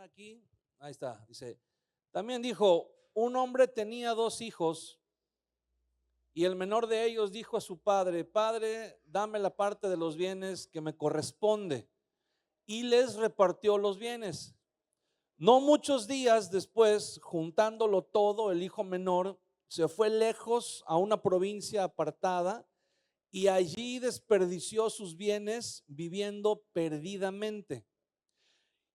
aquí. Ahí está, dice. También dijo, un hombre tenía 2 hijos y el menor de ellos dijo a su padre, Padre, dame la parte de los bienes que me corresponde. Y les repartió los bienes. No muchos días después, juntándolo todo, el hijo menor se fue lejos a una provincia apartada y allí desperdició sus bienes viviendo perdidamente.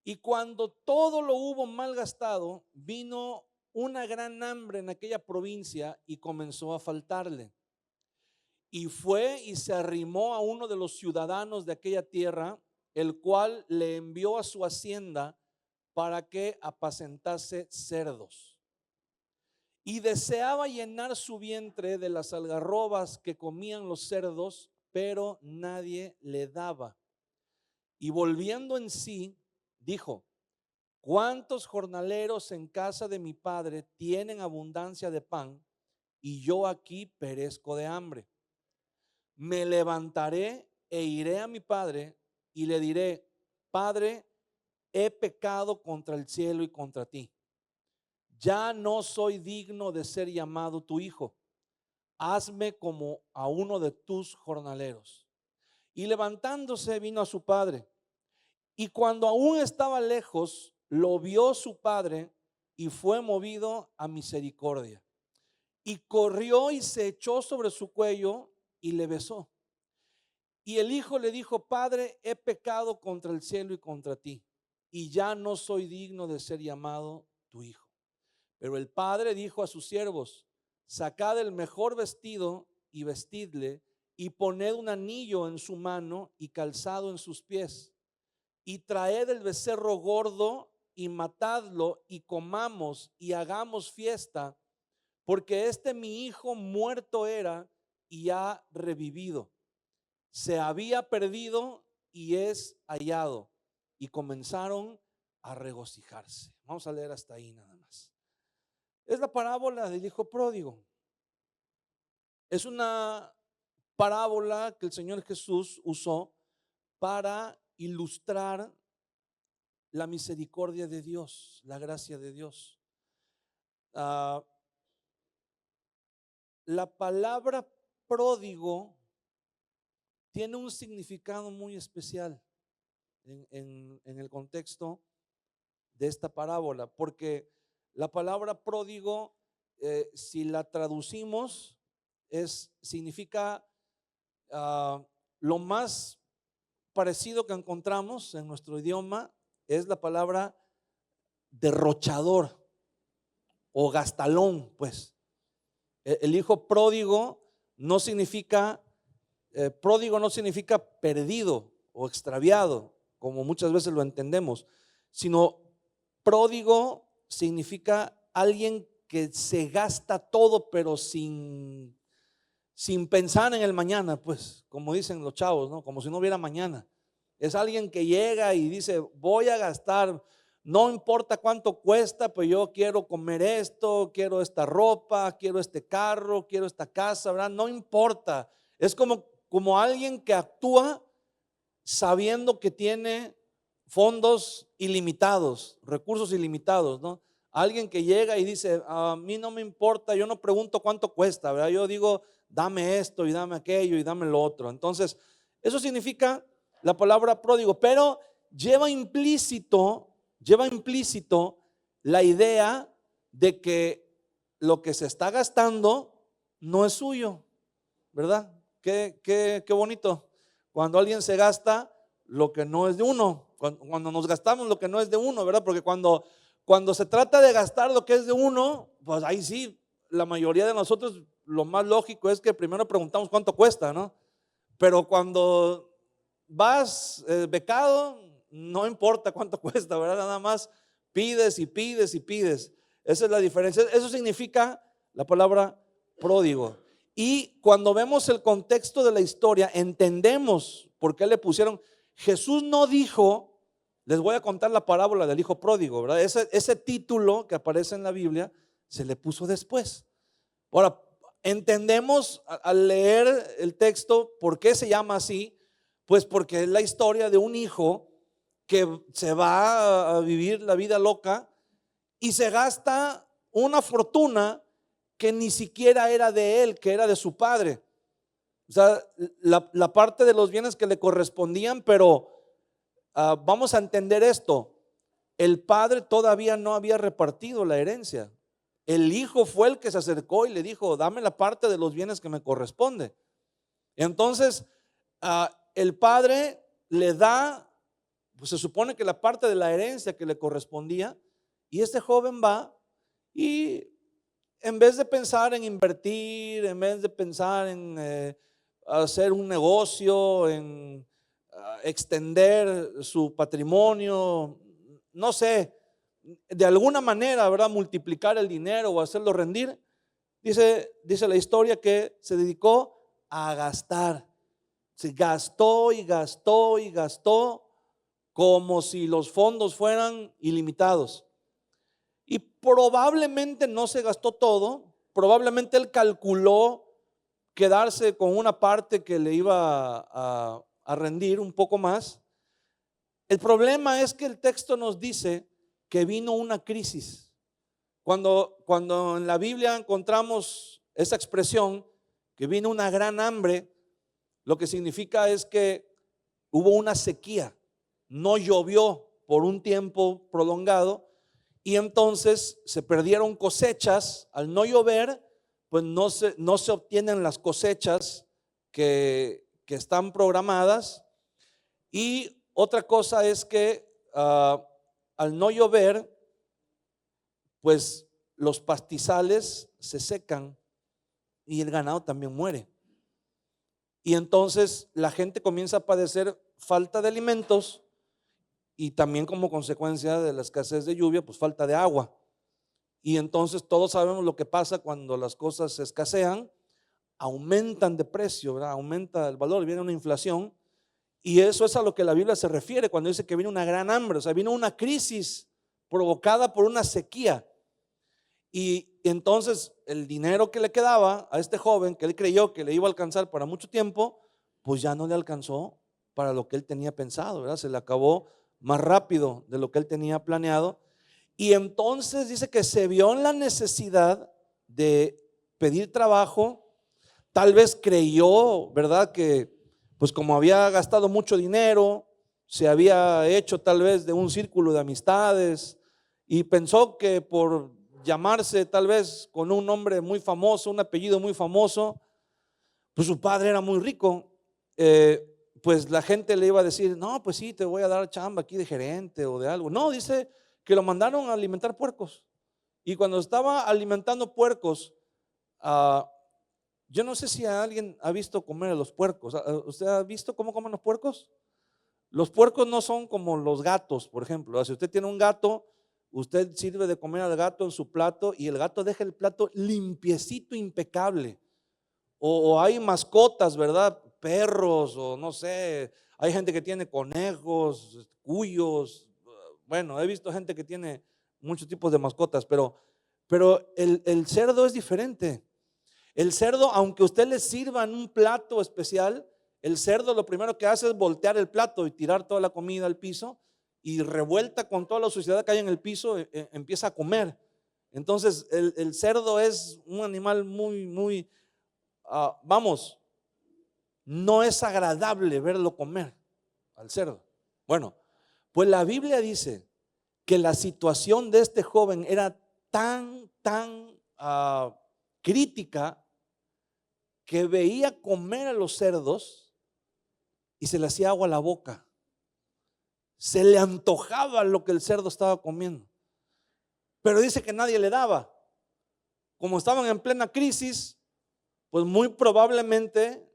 Y cuando todo lo hubo malgastado, vino una gran hambre en aquella provincia y comenzó a faltarle. Y fue y se arrimó a uno de los ciudadanos de aquella tierra, el cual le envió a su hacienda para que apacentase cerdos. Y deseaba llenar su vientre de las algarrobas que comían los cerdos, pero nadie le daba. Y volviendo en sí, dijo, ¿cuántos jornaleros en casa de mi padre tienen abundancia de pan y yo aquí perezco de hambre? Me levantaré e iré a mi padre y le diré, Padre, he pecado contra el cielo y contra ti. Ya no soy digno de ser llamado tu hijo. Hazme como a uno de tus jornaleros. Y levantándose vino a su padre. Y cuando aún estaba lejos, lo vio su padre y fue movido a misericordia. Y corrió y se echó sobre su cuello y le besó. Y el hijo le dijo, Padre, he pecado contra el cielo y contra ti, y ya no soy digno de ser llamado tu hijo. Pero el padre dijo a sus siervos, sacad el mejor vestido y vestidle, y poned un anillo en su mano y calzado en sus pies, y traed el becerro gordo y matadlo, y comamos y hagamos fiesta, porque mi hijo muerto era y ha revivido, se había perdido y es hallado. Y comenzaron a regocijarse. Vamos a leer hasta ahí nada más. Es la parábola del hijo pródigo. Es una parábola que el Señor Jesús usó para ilustrar la misericordia de Dios, la gracia de Dios. La palabra pródigo tiene un significado muy especial en el contexto de esta parábola, porque la palabra pródigo, si la traducimos, significa lo más parecido que encontramos en nuestro idioma es la palabra derrochador o gastalón. Pues el hijo pródigo no significa perdido o extraviado, como muchas veces lo entendemos, sino pródigo significa alguien que se gasta todo, pero sin pensar en el mañana, pues, como dicen los chavos, ¿no? Como si no hubiera mañana. Es alguien que llega y dice, voy a gastar, no importa cuánto cuesta, pues yo quiero comer esto, quiero esta ropa, quiero este carro, quiero esta casa, ¿verdad? No importa. Es como alguien que actúa sabiendo que tiene fondos ilimitados, recursos ilimitados, ¿no? Alguien que llega y dice, a mí no me importa, yo no pregunto cuánto cuesta, ¿verdad? Yo digo, dame esto y dame aquello y dame lo otro. Entonces, eso significa la palabra pródigo, pero lleva implícito la idea de que lo que se está gastando no es suyo, ¿verdad? Qué bonito cuando alguien se gasta lo que no es de uno, cuando nos gastamos lo que no es de uno, ¿verdad? Porque cuando se trata de gastar lo que es de uno, pues ahí sí, la mayoría de nosotros lo más lógico es que primero preguntamos cuánto cuesta, ¿no? Pero cuando vas becado, no importa cuánto cuesta, ¿verdad? Nada más pides y pides y pides. Esa es la diferencia. Eso significa la palabra pródigo. Y cuando vemos el contexto de la historia, entendemos por qué le pusieron. Jesús no dijo, les voy a contar la parábola del hijo pródigo, ¿verdad? Ese título que aparece en la Biblia se le puso después. Ahora, entendemos al leer el texto por qué se llama así, pues porque es la historia de un hijo que se va a vivir la vida loca y se gasta una fortuna que ni siquiera era de él, que era de su padre. O sea, la parte de los bienes que le correspondían, pero vamos a entender esto. El padre todavía no había repartido la herencia. El hijo fue el que se acercó y le dijo, dame la parte de los bienes que me corresponde. Entonces, el padre le da, pues se supone que la parte de la herencia que le correspondía, y este joven va y en vez de pensar en invertir, en vez de pensar en hacer un negocio, en extender su patrimonio, no sé, de alguna manera, ¿verdad? Multiplicar el dinero o hacerlo rendir. Dice la historia que se dedicó a gastar. Se gastó y gastó y gastó como si los fondos fueran ilimitados. Y probablemente no se gastó todo, probablemente él calculó quedarse con una parte que le iba a rendir un poco más. El problema es que el texto nos dice que vino una crisis. Cuando en la Biblia encontramos esa expresión, que vino una gran hambre, lo que significa es que hubo una sequía, no llovió por un tiempo prolongado y entonces se perdieron cosechas. Al no llover, pues no se obtienen las cosechas que están programadas. Y otra cosa es que al no llover, pues los pastizales se secan y el ganado también muere. Y entonces la gente comienza a padecer falta de alimentos y también como consecuencia de la escasez de lluvia, pues falta de agua. Y entonces todos sabemos lo que pasa cuando las cosas se escasean, aumentan de precio, ¿verdad? Aumenta el valor, viene una inflación. Y eso es a lo que la Biblia se refiere cuando dice que vino una gran hambre, o sea, vino una crisis provocada por una sequía. Y entonces el dinero que le quedaba a este joven, que él creyó que le iba a alcanzar para mucho tiempo, pues ya no le alcanzó para lo que él tenía pensado, ¿verdad? Se le acabó más rápido de lo que él tenía planeado. Y entonces dice que se vio en la necesidad de pedir trabajo. Tal vez creyó, ¿verdad? Que pues como había gastado mucho dinero, se había hecho tal vez de un círculo de amistades y pensó que por llamarse tal vez con un nombre muy famoso, un apellido muy famoso, pues su padre era muy rico. Pues la gente le iba a decir, no, pues sí, te voy a dar chamba aquí de gerente o de algo. No, dice que lo mandaron a alimentar puercos. Y cuando estaba alimentando puercos, yo no sé si alguien ha visto comer a los puercos. ¿Usted ha visto cómo comen los puercos? Los puercos no son como los gatos, por ejemplo. Si usted tiene un gato, usted sirve de comer al gato en su plato y el gato deja el plato limpiecito, impecable. O hay mascotas, ¿verdad? Perros o no sé. Hay gente que tiene conejos, cuyos. Bueno, he visto gente que tiene muchos tipos de mascotas, pero el cerdo es diferente. El cerdo, aunque usted le sirva en un plato especial, el cerdo lo primero que hace es voltear el plato y tirar toda la comida al piso y revuelta con toda la suciedad que hay en el piso, empieza a comer. Entonces el cerdo es un animal muy, vamos, no es agradable verlo comer al cerdo. Bueno, pues la Biblia dice que la situación de este joven era tan crítica que veía comer a los cerdos y se le hacía agua a la boca. Se le antojaba lo que el cerdo estaba comiendo. Pero dice que nadie le daba. Como estaban en plena crisis, pues muy probablemente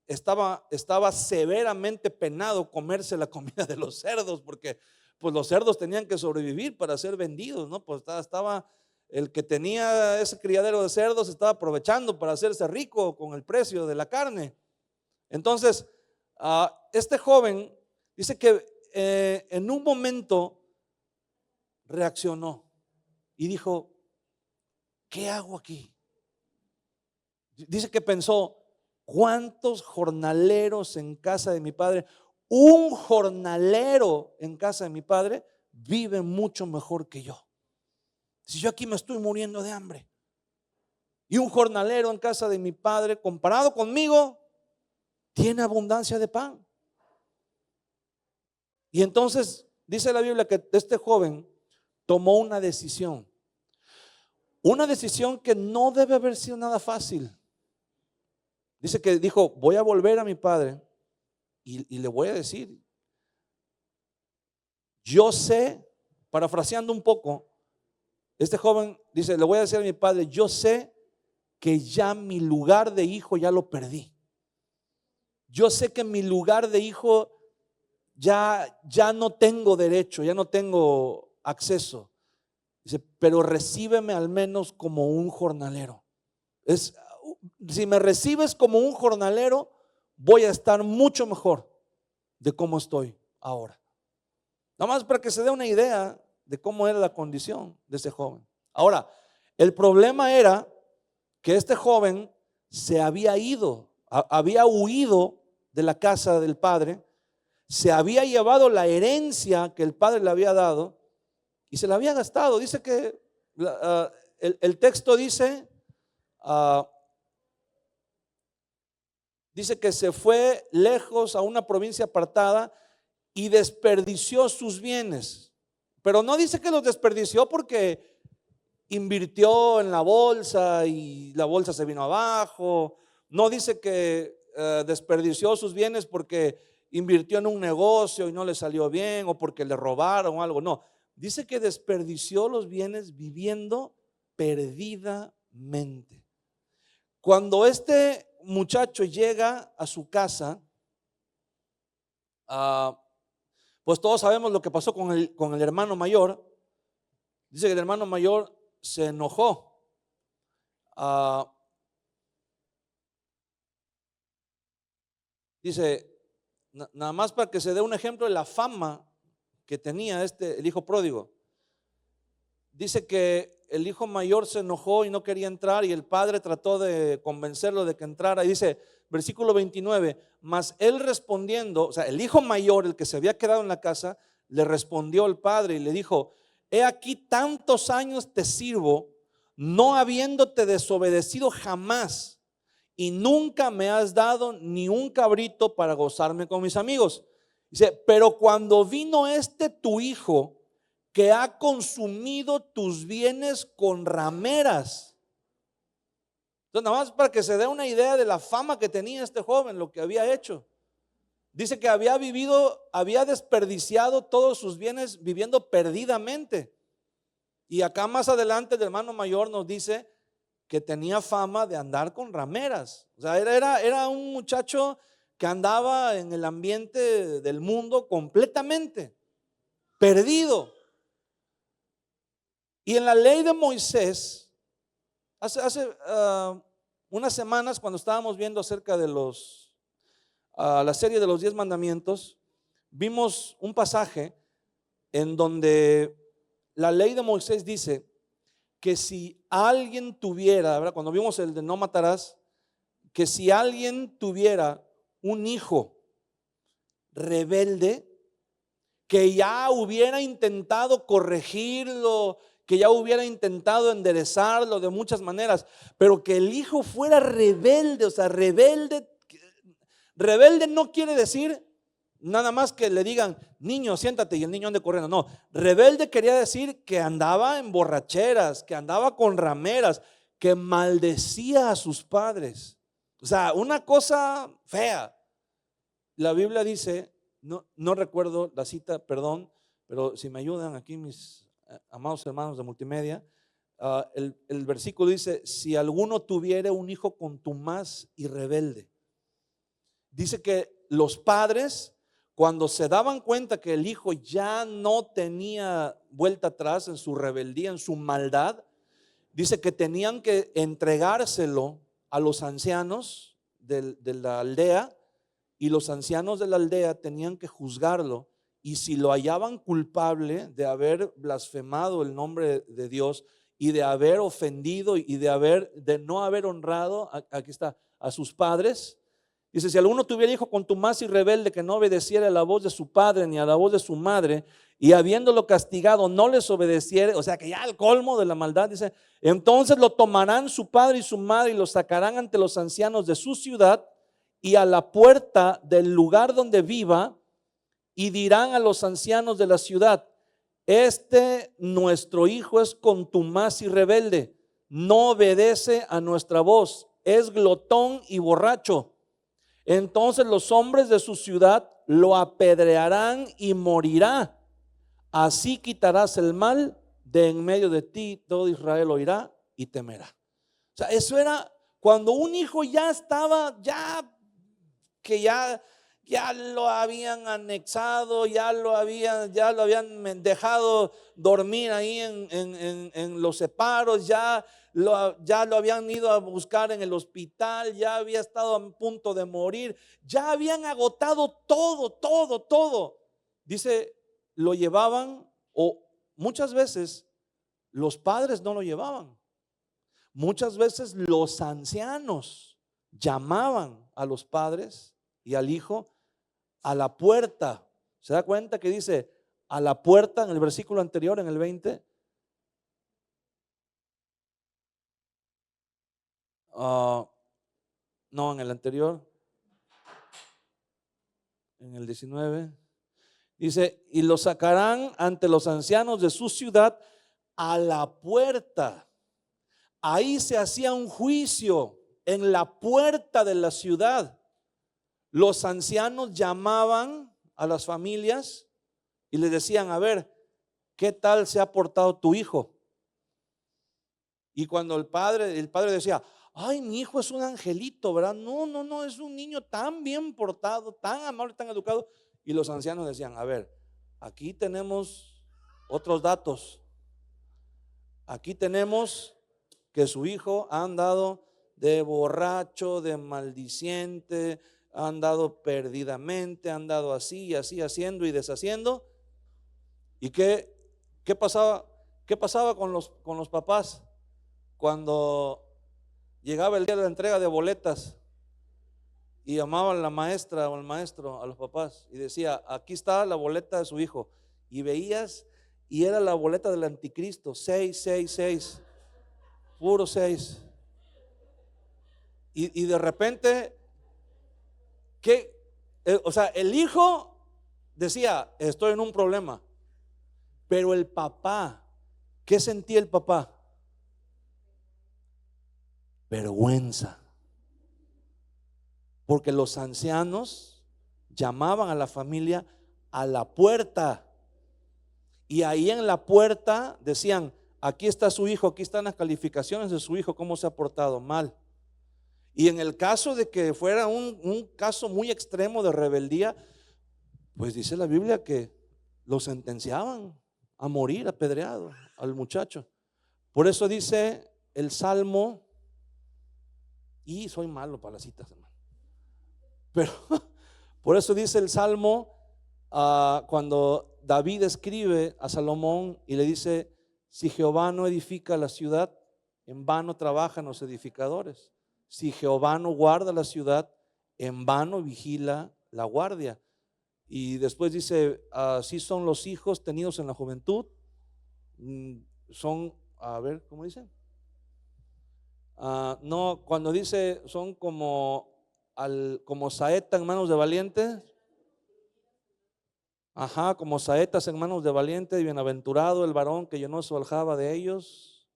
estaba severamente penado comerse la comida de los cerdos, porque pues los cerdos tenían que sobrevivir para ser vendidos, ¿no? Pues estaba el que tenía ese criadero de cerdos estaba aprovechando para hacerse rico con el precio de la carne. Entonces, este joven dice que en un momento reaccionó y dijo, ¿qué hago aquí? Dice que pensó, ¿cuántos jornaleros en casa de mi padre? un jornalero en casa de mi padre vive mucho mejor que yo. Si yo aquí me estoy muriendo de hambre, y un jornalero en casa de mi padre, comparado conmigo, tiene abundancia de pan. Y entonces dice la Biblia que este joven tomó una decisión que no debe haber sido nada fácil. Dice que dijo: voy a volver a mi padre y le voy a decir, yo sé, parafraseando un poco, este joven dice: le voy a decir a mi padre, yo sé que ya mi lugar de hijo ya lo perdí. Yo sé que mi lugar de hijo ya no tengo derecho, ya no tengo acceso. Dice: pero recíbeme al menos como un jornalero. Si me recibes como un jornalero, voy a estar mucho mejor de cómo estoy ahora. Nada más para que se dé una idea de cómo era la condición de ese joven. Ahora, el problema era que este joven se había ido, había huido de la casa del padre, se había llevado la herencia que el padre le había dado y se la había gastado. Dice que el texto dice, dice que se fue lejos a una provincia apartada y desperdició sus bienes. Pero no dice que los desperdició porque invirtió en la bolsa y la bolsa se vino abajo. No dice que desperdició sus bienes porque invirtió en un negocio y no le salió bien, o porque le robaron o algo. No, dice que desperdició los bienes viviendo perdidamente. Cuando este muchacho llega a su casa, pues todos sabemos lo que pasó con el hermano mayor. Dice que el hermano mayor se enojó. Dice, nada más para que se dé un ejemplo de la fama que tenía el hijo pródigo. Dice que el hijo mayor se enojó y no quería entrar, y el padre trató de convencerlo de que entrara. Y dice, versículo 29, mas él respondiendo, o sea, el hijo mayor, el que se había quedado en la casa, le respondió al padre y le dijo: he aquí tantos años te sirvo, no habiéndote desobedecido jamás, y nunca me has dado ni un cabrito para gozarme con mis amigos. Dice, pero cuando vino tu hijo, que ha consumido tus bienes con rameras. Entonces, nada más para que se dé una idea de la fama que tenía este joven, lo que había hecho. Dice que había desperdiciado todos sus bienes viviendo perdidamente. Y acá más adelante el hermano mayor nos dice que tenía fama de andar con rameras. O sea, era un muchacho que andaba en el ambiente del mundo completamente perdido. Y en la ley de Moisés, hace unas semanas, cuando estábamos viendo acerca de la serie de los 10 mandamientos, vimos un pasaje en donde la ley de Moisés dice que si alguien tuviera, ¿verdad? Cuando vimos el de no matarás, que si alguien tuviera un hijo rebelde, que ya hubiera intentado corregirlo, que ya hubiera intentado enderezarlo de muchas maneras, pero que el hijo fuera rebelde. O sea, rebelde no quiere decir nada más que le digan: niño, siéntate, y el niño ande corriendo. No, rebelde quería decir que andaba en borracheras, que andaba con rameras, que maldecía a sus padres. O sea, una cosa fea. La Biblia dice, no recuerdo la cita, perdón, pero si me ayudan aquí mis amados hermanos de multimedia, el versículo dice: si alguno tuviere un hijo contumaz y rebelde. Dice que los padres, cuando se daban cuenta que el hijo ya no tenía vuelta atrás en su rebeldía, en su maldad, dice que tenían que entregárselo a los ancianos de la aldea, y los ancianos de la aldea tenían que juzgarlo, y si lo hallaban culpable de haber blasfemado el nombre de Dios y de haber ofendido y de no haber honrado, aquí está, a sus padres, Dice, si alguno tuviera hijo contumaz y rebelde que no obedeciera a la voz de su padre ni a la voz de su madre, y habiéndolo castigado no les obedeciere, o sea que ya al colmo de la maldad, dice, entonces lo tomarán su padre y su madre y lo sacarán ante los ancianos de su ciudad y a la puerta del lugar donde viva, y dirán a los ancianos de la ciudad, nuestro hijo es contumaz y rebelde, no obedece a nuestra voz, es glotón y borracho. Entonces los hombres de su ciudad lo apedrearán y morirá. Así quitarás el mal de en medio de ti, todo Israel oirá y temerá. O sea, eso era cuando un hijo ya estaba, ya lo habían anexado, ya lo habían dejado dormir ahí en los separos, ya lo habían ido a buscar en el hospital, ya había estado a punto de morir, ya habían agotado todo. Dice, lo llevaban, o muchas veces los padres no lo llevaban. Muchas veces los ancianos llamaban a los padres y al hijo a la puerta. ¿Se da cuenta que dice a la puerta en el versículo anterior, en el 20? No, en el anterior, en el 19. Dice, y lo sacarán ante los ancianos de su ciudad a la puerta. Ahí se hacía un juicio en la puerta de la ciudad. Los ancianos llamaban a las familias y les decían, a ver, ¿qué tal se ha portado tu hijo? Y cuando el padre decía, ay, mi hijo es un angelito, ¿verdad? No, es un niño tan bien portado, tan amable, tan educado. Y los ancianos decían, a ver, aquí tenemos otros datos. Aquí tenemos que su hijo ha andado de borracho, de maldiciente, ha andado perdidamente, ha andado así, haciendo y deshaciendo. ¿Y qué pasaba? ¿Qué pasaba con los papás cuando llegaba el día de la entrega de boletas y llamaban la maestra o el maestro a los papás y decía, aquí está la boleta de su hijo? Y veías, y era la boleta del anticristo, 666, puro 6. Y de repente, o sea, el hijo decía, estoy en un problema. Pero el papá, ¿qué sentía el papá? Vergüenza. Porque los ancianos llamaban a la familia a la puerta. Y ahí en la puerta decían, aquí está su hijo, aquí están las calificaciones de su hijo, cómo se ha portado mal. Y en el caso de que fuera un caso muy extremo de rebeldía, pues dice la Biblia que lo sentenciaban a morir apedreado al muchacho. Por eso dice el Salmo, y soy malo para las citas, hermano, pero por eso dice el Salmo, cuando David escribe a Salomón y le dice, si Jehová no edifica la ciudad, en vano trabajan los edificadores. Si Jehová no guarda la ciudad, en vano vigila la guardia. Y después dice, así son los hijos tenidos en la juventud, son, a ver, ¿cómo dice? No, cuando dice son como saeta en manos de valientes. Ajá, como saetas en manos de valientes, y bienaventurado el varón que llenó su aljaba de ellos.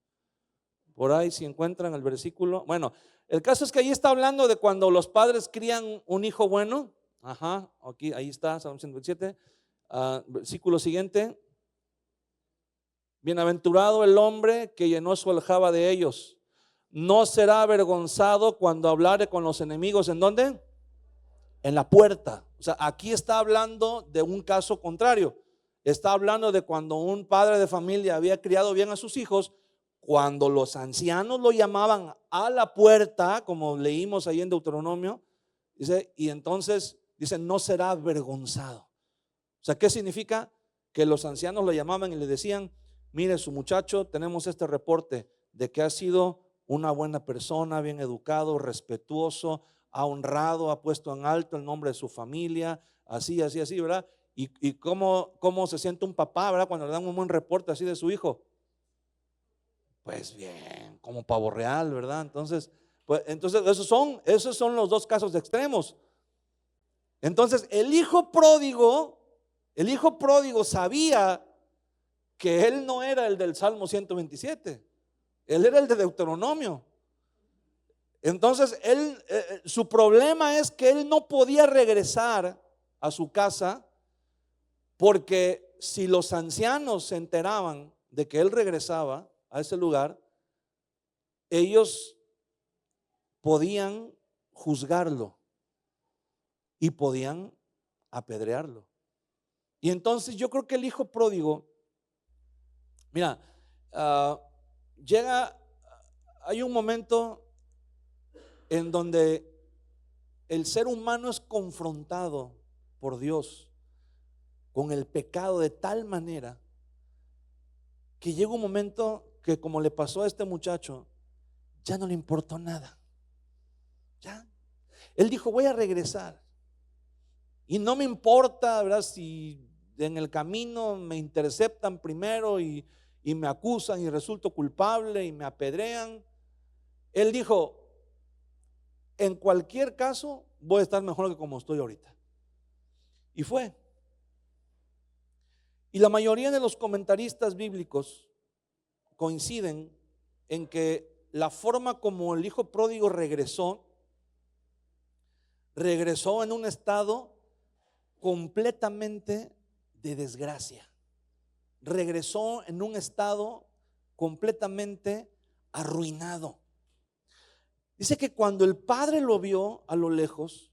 Por ahí si encuentran el versículo. Bueno, el caso es que ahí está hablando de cuando los padres crían un hijo bueno. Ajá, aquí, ahí está, Salmo 127. Versículo siguiente. Bienaventurado el hombre que llenó su aljaba de ellos. No será avergonzado cuando hablare con los enemigos. ¿En dónde? En la puerta. O sea, aquí está hablando de un caso contrario. Está hablando de cuando un padre de familia había criado bien a sus hijos, cuando los ancianos lo llamaban a la puerta, como leímos ahí en Deuteronomio, dice, y entonces dice, no será avergonzado. O sea, ¿qué significa? Que los ancianos lo llamaban y le decían, mire, su muchacho, tenemos este reporte de que ha sido una buena persona, bien educado, respetuoso, ha honrado, ha puesto en alto el nombre de su familia, así, así, así, ¿verdad? Y cómo se siente un papá, ¿verdad? Cuando le dan un buen reporte así de su hijo. Pues bien, como pavo real, ¿verdad? Entonces, pues, esos son los dos casos extremos. Entonces, el hijo pródigo sabía que él no era el del Salmo 127, él era el de Deuteronomio. Entonces, su problema es que él no podía regresar a su casa, porque si los ancianos se enteraban de que él regresaba a ese lugar, ellos podían juzgarlo y podían apedrearlo. Y entonces yo creo que el hijo pródigo, mira, hay un momento en donde el ser humano es confrontado por Dios con el pecado de tal manera que llega un momento que, como le pasó a este muchacho, ya no le importó nada. Ya. Él dijo, voy a regresar. Y no me importa, ¿verdad? Si en el camino me interceptan primero y me acusan y resulto culpable y me apedrean. Él dijo, en cualquier caso voy a estar mejor que como estoy ahorita. Y fue. Y la mayoría de los comentaristas bíblicos coinciden en que la forma como el hijo pródigo regresó en un estado completamente de desgracia. Regresó en un estado completamente arruinado. Dice que cuando el padre lo vio a lo lejos,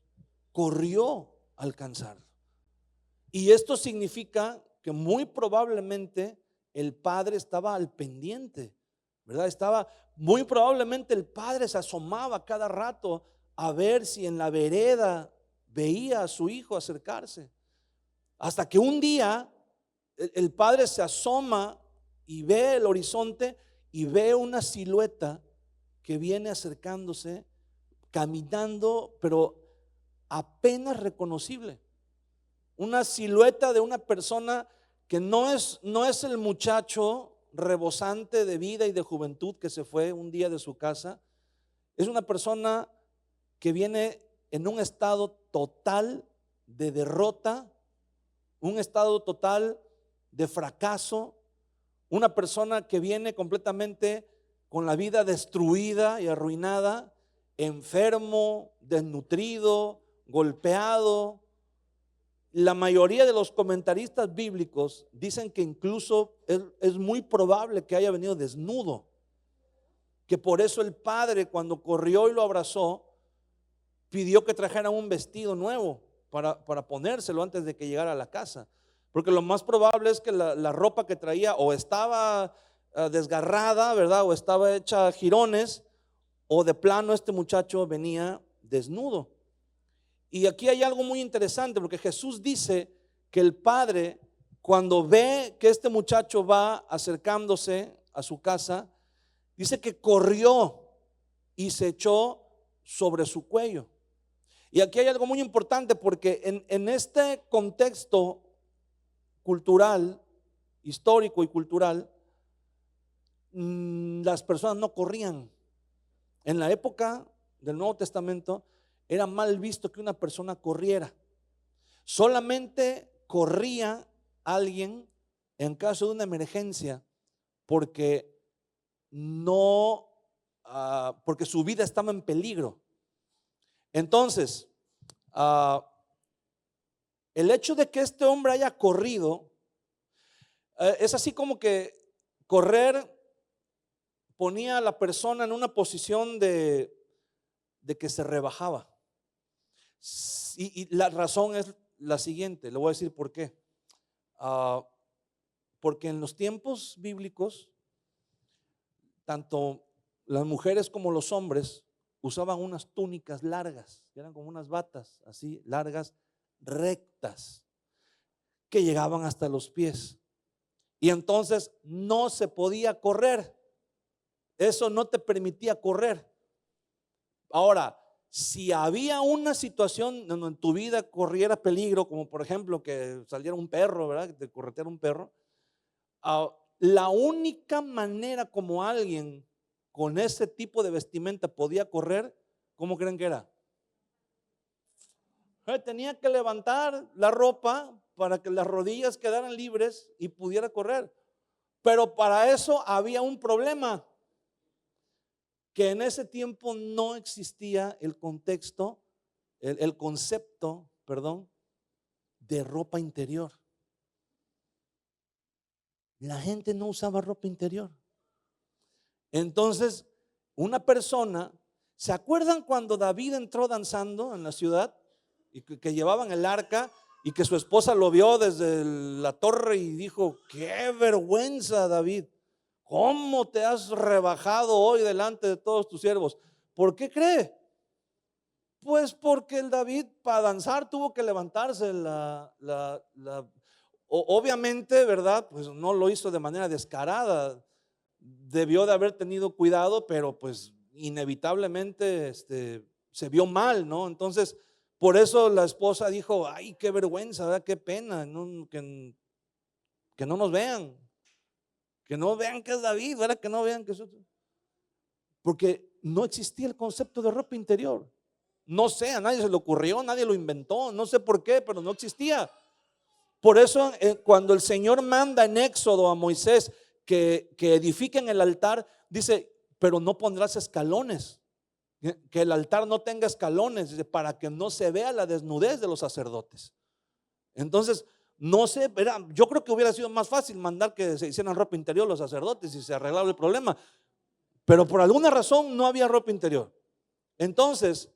corrió a alcanzarlo. Y esto significa que muy probablemente el padre estaba al pendiente, ¿verdad? Muy probablemente el padre se asomaba cada rato a ver si en la vereda veía a su hijo acercarse. Hasta que un día el padre se asoma y ve el horizonte y ve una silueta que viene acercándose, caminando, pero apenas reconocible. Una silueta de una persona que no es el muchacho rebosante de vida y de juventud que se fue un día de su casa. Es una persona que viene en un estado total de derrota, un estado total de fracaso, una persona que viene completamente con la vida destruida y arruinada, enfermo, desnutrido, golpeado. La mayoría de los comentaristas bíblicos dicen que incluso es muy probable que haya venido desnudo, que por eso el padre, cuando corrió y lo abrazó, pidió que trajeran un vestido nuevo para ponérselo antes de que llegara a la casa, porque lo más probable es que la ropa que traía o estaba desgarrada, ¿verdad? O estaba hecha jirones, o de plano este muchacho venía desnudo. Y aquí hay algo muy interesante, porque Jesús dice que el padre, cuando ve que este muchacho va acercándose a su casa, dice que corrió y se echó sobre su cuello. Y aquí hay algo muy importante, porque en este contexto cultural, histórico y cultural, las personas no corrían. En la época del Nuevo Testamento era mal visto que una persona corriera. Solamente corría alguien en caso de una emergencia, porque porque su vida estaba en peligro. Entonces, el hecho de que este hombre haya corrido, es así como que correr ponía a la persona en una posición de que se rebajaba. Y la razón es la siguiente, le voy a decir por qué. Porque en los tiempos bíblicos, tanto las mujeres como los hombres usaban unas túnicas largas, que eran como unas batas así largas, rectas, que llegaban hasta los pies. Y entonces no se podía correr. Eso no te permitía correr. Ahora, si había una situación donde en tu vida corriera peligro, como por ejemplo que saliera un perro, ¿verdad? Que te correteara un perro, la única manera como alguien con ese tipo de vestimenta podía correr, ¿cómo creen que era? Tenía que levantar la ropa para que las rodillas quedaran libres y pudiera correr. Pero para eso había un problema, que en ese tiempo no existía el contexto, el concepto, perdón, de ropa interior. La gente no usaba ropa interior. Entonces, una persona, ¿se acuerdan cuando David entró danzando en la ciudad y que llevaban el arca y que su esposa lo vio desde la torre y dijo: qué vergüenza, David, cómo te has rebajado hoy delante de todos tus siervos? ¿Por qué cree? Pues porque el David para danzar tuvo que levantarse obviamente, ¿verdad? Pues no lo hizo de manera descarada, debió de haber tenido cuidado, pero pues inevitablemente se vio mal, ¿no? Entonces, por eso la esposa dijo: ay, qué vergüenza, ¿verdad? Qué pena, ¿no? Que no nos vean, que no vean que es David, ¿verdad? Que no vean que es otro. Porque no existía el concepto de ropa interior. No sé, a nadie se le ocurrió, nadie lo inventó, no sé por qué, pero no existía. Por eso cuando el Señor manda en Éxodo a Moisés que edifiquen el altar, dice: pero no pondrás escalones, que el altar no tenga escalones, dice, para que no se vea la desnudez de los sacerdotes. Entonces, no sé, yo creo que hubiera sido más fácil mandar que se hicieran ropa interior los sacerdotes y se arreglaba el problema, pero por alguna razón no había ropa interior. Entonces,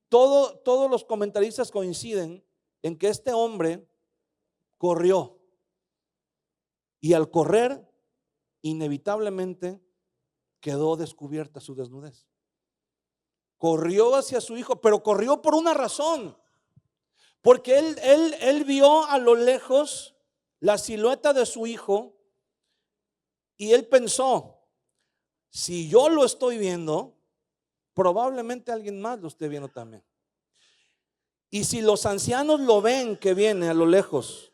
todos los comentaristas coinciden en que este hombre corrió, y al correr inevitablemente quedó descubierta su desnudez. Corrió hacia su hijo, pero corrió por una razón, porque él vio a lo lejos la silueta de su hijo y él pensó: si yo lo estoy viendo, probablemente alguien más lo esté viendo también. Y si los ancianos lo ven que viene a lo lejos,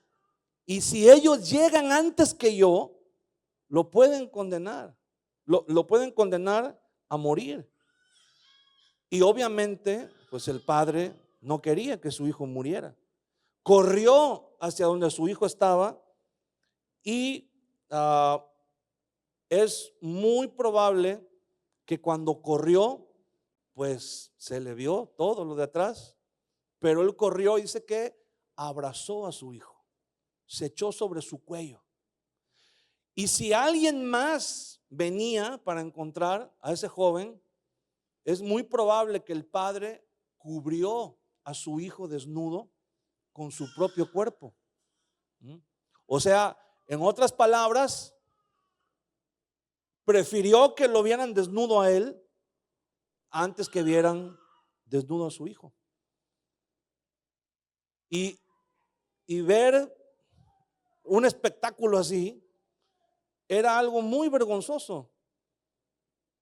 y si ellos llegan antes que yo, lo pueden condenar, lo pueden condenar a morir. Y obviamente, pues el padre no quería que su hijo muriera. Corrió hacia donde su hijo estaba y es muy probable que cuando corrió, pues se le vio todo lo de atrás, pero él corrió y dice que abrazó a su hijo, se echó sobre su cuello. Y si alguien más venía para encontrar a ese joven, es muy probable que el padre cubrió a su hijo desnudo con su propio cuerpo. O sea, en otras palabras, prefirió que lo vieran desnudo a él antes que vieran desnudo a su hijo. Y ver un espectáculo así era algo muy vergonzoso.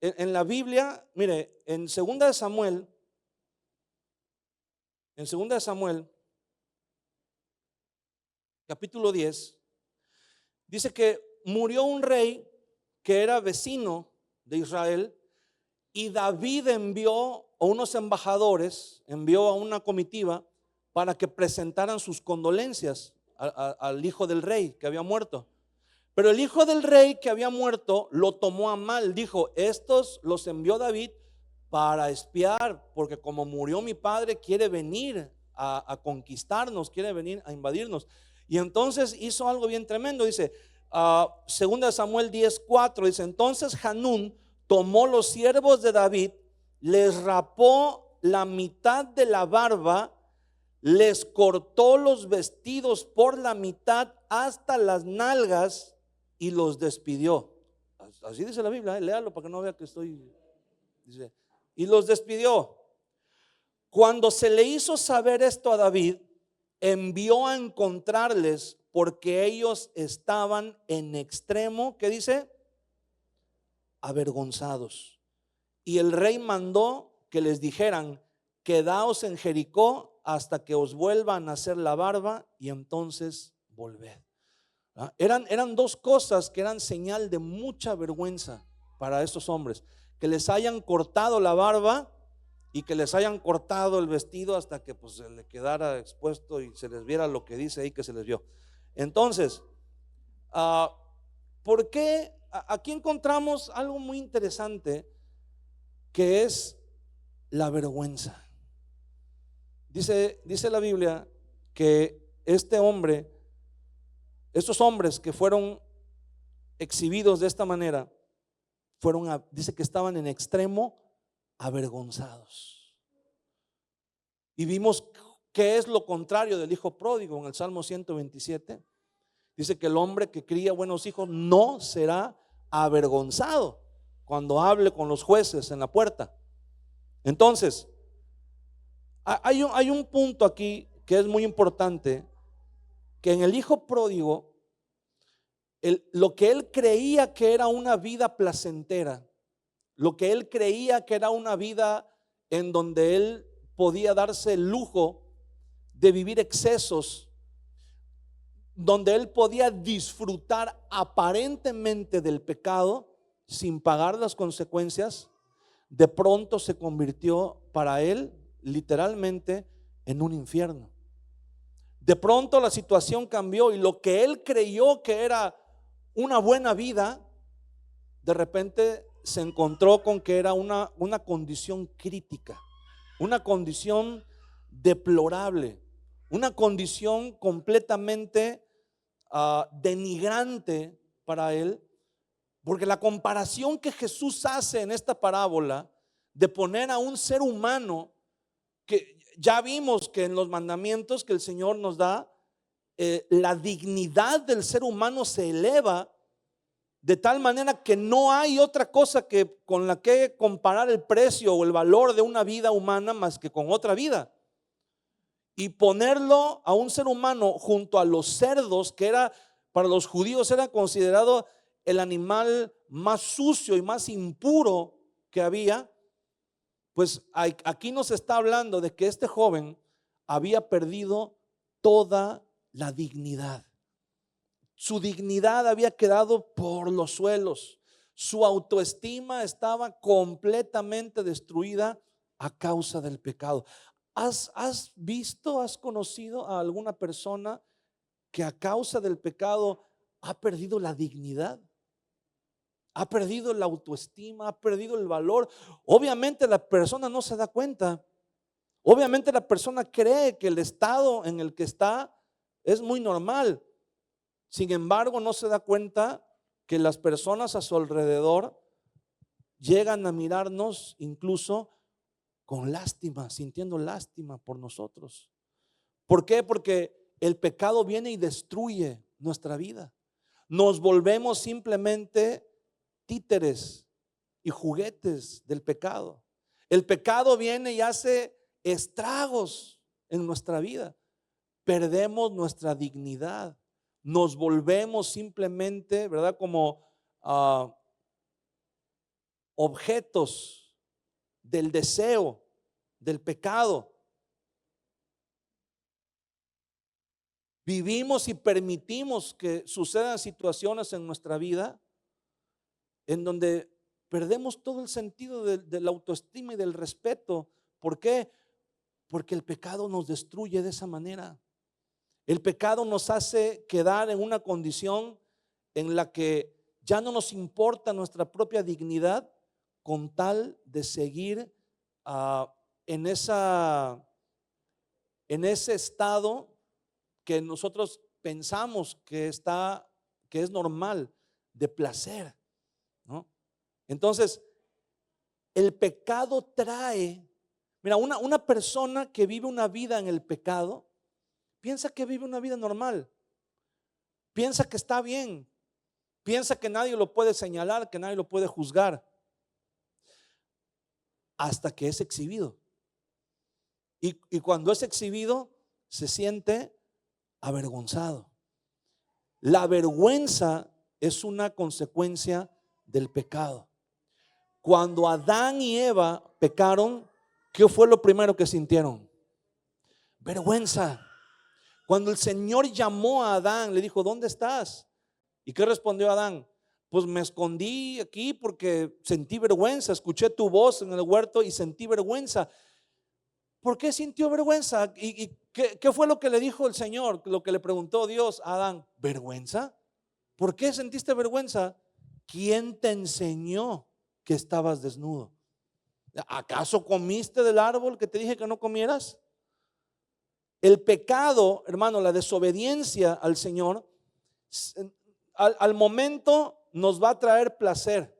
En la Biblia, mire, en 2 de Samuel, capítulo 10, dice que murió un rey que era vecino de Israel, y David envió a unos embajadores, envió a una comitiva para que presentaran sus condolencias al hijo del rey que había muerto. Pero el hijo del rey que había muerto lo tomó a mal. Dijo: estos los envió David para espiar, porque como murió mi padre, quiere venir a conquistarnos, quiere venir a invadirnos. Y entonces hizo algo bien tremendo. Dice, 2 Samuel 10:4, dice: entonces Hanún tomó los siervos de David, les rapó la mitad de la barba, les cortó los vestidos por la mitad hasta las nalgas y los despidió. Así dice la Biblia, léalo para que no vea que estoy. Dice, y los despidió. Cuando se le hizo saber esto a David, envió a encontrarles, porque ellos estaban en extremo, ¿qué dice? Avergonzados. Y el rey mandó que les dijeran: quedaos en Jericó hasta que os vuelva a nacer la barba y entonces volved. Eran dos cosas que eran señal de mucha vergüenza para estos hombres: que les hayan cortado la barba y que les hayan cortado el vestido hasta que pues se le quedara expuesto y se les viera lo que dice ahí que se les vio. Entonces, ¿por qué? Aquí encontramos algo muy interesante, que es la vergüenza. Dice la Biblia que estos hombres que fueron exhibidos de esta manera, dice que estaban en extremo avergonzados. Y vimos que es lo contrario del hijo pródigo en el Salmo 127. Dice que el hombre que cría buenos hijos no será avergonzado cuando hable con los jueces en la puerta. Entonces, hay un punto aquí que es muy importante, que en el hijo pródigo, lo que él creía que era una vida placentera, lo que él creía que era una vida en donde él podía darse el lujo de vivir excesos, donde él podía disfrutar aparentemente del pecado sin pagar las consecuencias, de pronto se convirtió para él literalmente en un infierno. De pronto la situación cambió y lo que él creyó que era una buena vida, de repente se encontró con que era una condición crítica, una condición deplorable, una condición completamente denigrante para él, porque la comparación que Jesús hace en esta parábola de poner a un ser humano, que ya vimos que en los mandamientos que el Señor nos da, la dignidad del ser humano se eleva de tal manera que no hay otra cosa con la que comparar el precio o el valor de una vida humana más que con otra vida. Y ponerlo a un ser humano junto a los cerdos, que era para los judíos era considerado el animal más sucio y más impuro que había, pues aquí nos está hablando de que este joven había perdido toda la dignidad. Su dignidad había quedado por los suelos. Su autoestima estaba completamente destruida a causa del pecado. ¿Has visto, has conocido a alguna persona que a causa del pecado ha perdido la dignidad? Ha perdido la autoestima, ha perdido el valor. Obviamente la persona no se da cuenta. Obviamente la persona cree que el estado en el que está es muy normal. Sin embargo, no se da cuenta que las personas a su alrededor llegan a mirarnos incluso con lástima, sintiendo lástima por nosotros. ¿Por qué? Porque el pecado viene y destruye nuestra vida. Nos volvemos simplemente títeres y juguetes del pecado. El pecado viene y hace estragos en nuestra vida. Perdemos nuestra dignidad. Nos volvemos simplemente, ¿verdad?, como objetos del deseo, del pecado. Vivimos y permitimos que sucedan situaciones en nuestra vida en donde perdemos todo el sentido de la autoestima y del respeto. ¿Por qué? Porque el pecado nos destruye de esa manera. El pecado nos hace quedar en una condición en la que ya no nos importa nuestra propia dignidad, con tal de seguir en ese estado que nosotros pensamos que es normal, de placer, ¿no? Entonces, el pecado trae, mira, una persona que vive una vida en el pecado piensa que vive una vida normal, piensa que está bien, piensa que nadie lo puede señalar, que nadie lo puede juzgar, hasta que es exhibido. Y cuando es exhibido, se siente avergonzado. La vergüenza es una consecuencia del pecado. Cuando Adán y Eva pecaron, ¿qué fue lo primero que sintieron? Vergüenza. Cuando el Señor llamó a Adán, le dijo, ¿dónde estás? ¿Y qué respondió Adán? Pues me escondí aquí porque sentí vergüenza, escuché tu voz en el huerto y sentí vergüenza. ¿Por qué sintió vergüenza? ¿Y qué fue lo que le dijo el Señor? Lo que le preguntó Dios a Adán. ¿Vergüenza? ¿Por qué sentiste vergüenza? ¿Quién te enseñó que estabas desnudo? ¿Acaso comiste del árbol que te dije que no comieras? El pecado, hermano, la desobediencia al Señor, al momento nos va a traer placer,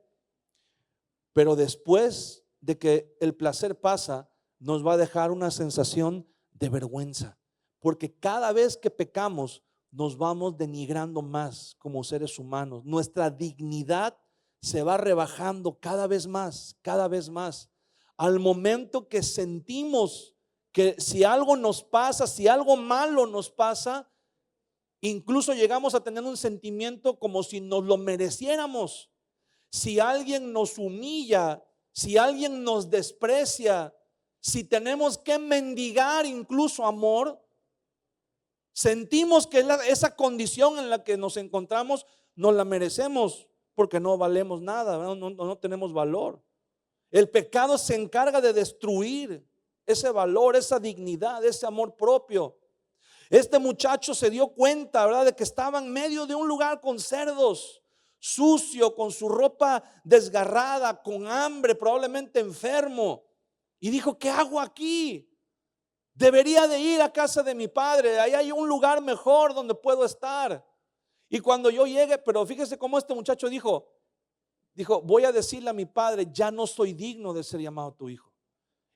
pero después de que el placer pasa, nos va a dejar una sensación de vergüenza, porque cada vez que pecamos nos vamos denigrando más como seres humanos. Nuestra dignidad se va rebajando cada vez más, cada vez más. Al momento que sentimos que si algo nos pasa, si algo malo nos pasa, incluso llegamos a tener un sentimiento como si nos lo mereciéramos. Si alguien nos humilla, si alguien nos desprecia, si tenemos que mendigar incluso amor, sentimos que esa condición en la que nos encontramos nos la merecemos porque no valemos nada, no tenemos valor. El pecado se encarga de destruir ese valor, esa dignidad, ese amor propio. Este muchacho se dio cuenta, ¿verdad?, de que estaba en medio de un lugar con cerdos, sucio, con su ropa desgarrada, con hambre, probablemente enfermo. Y dijo, ¿qué hago aquí? Debería de ir a casa de mi padre, ahí hay un lugar mejor donde puedo estar. Y cuando yo llegue, pero fíjese cómo este muchacho dijo, voy a decirle a mi padre, ya no soy digno de ser llamado tu hijo.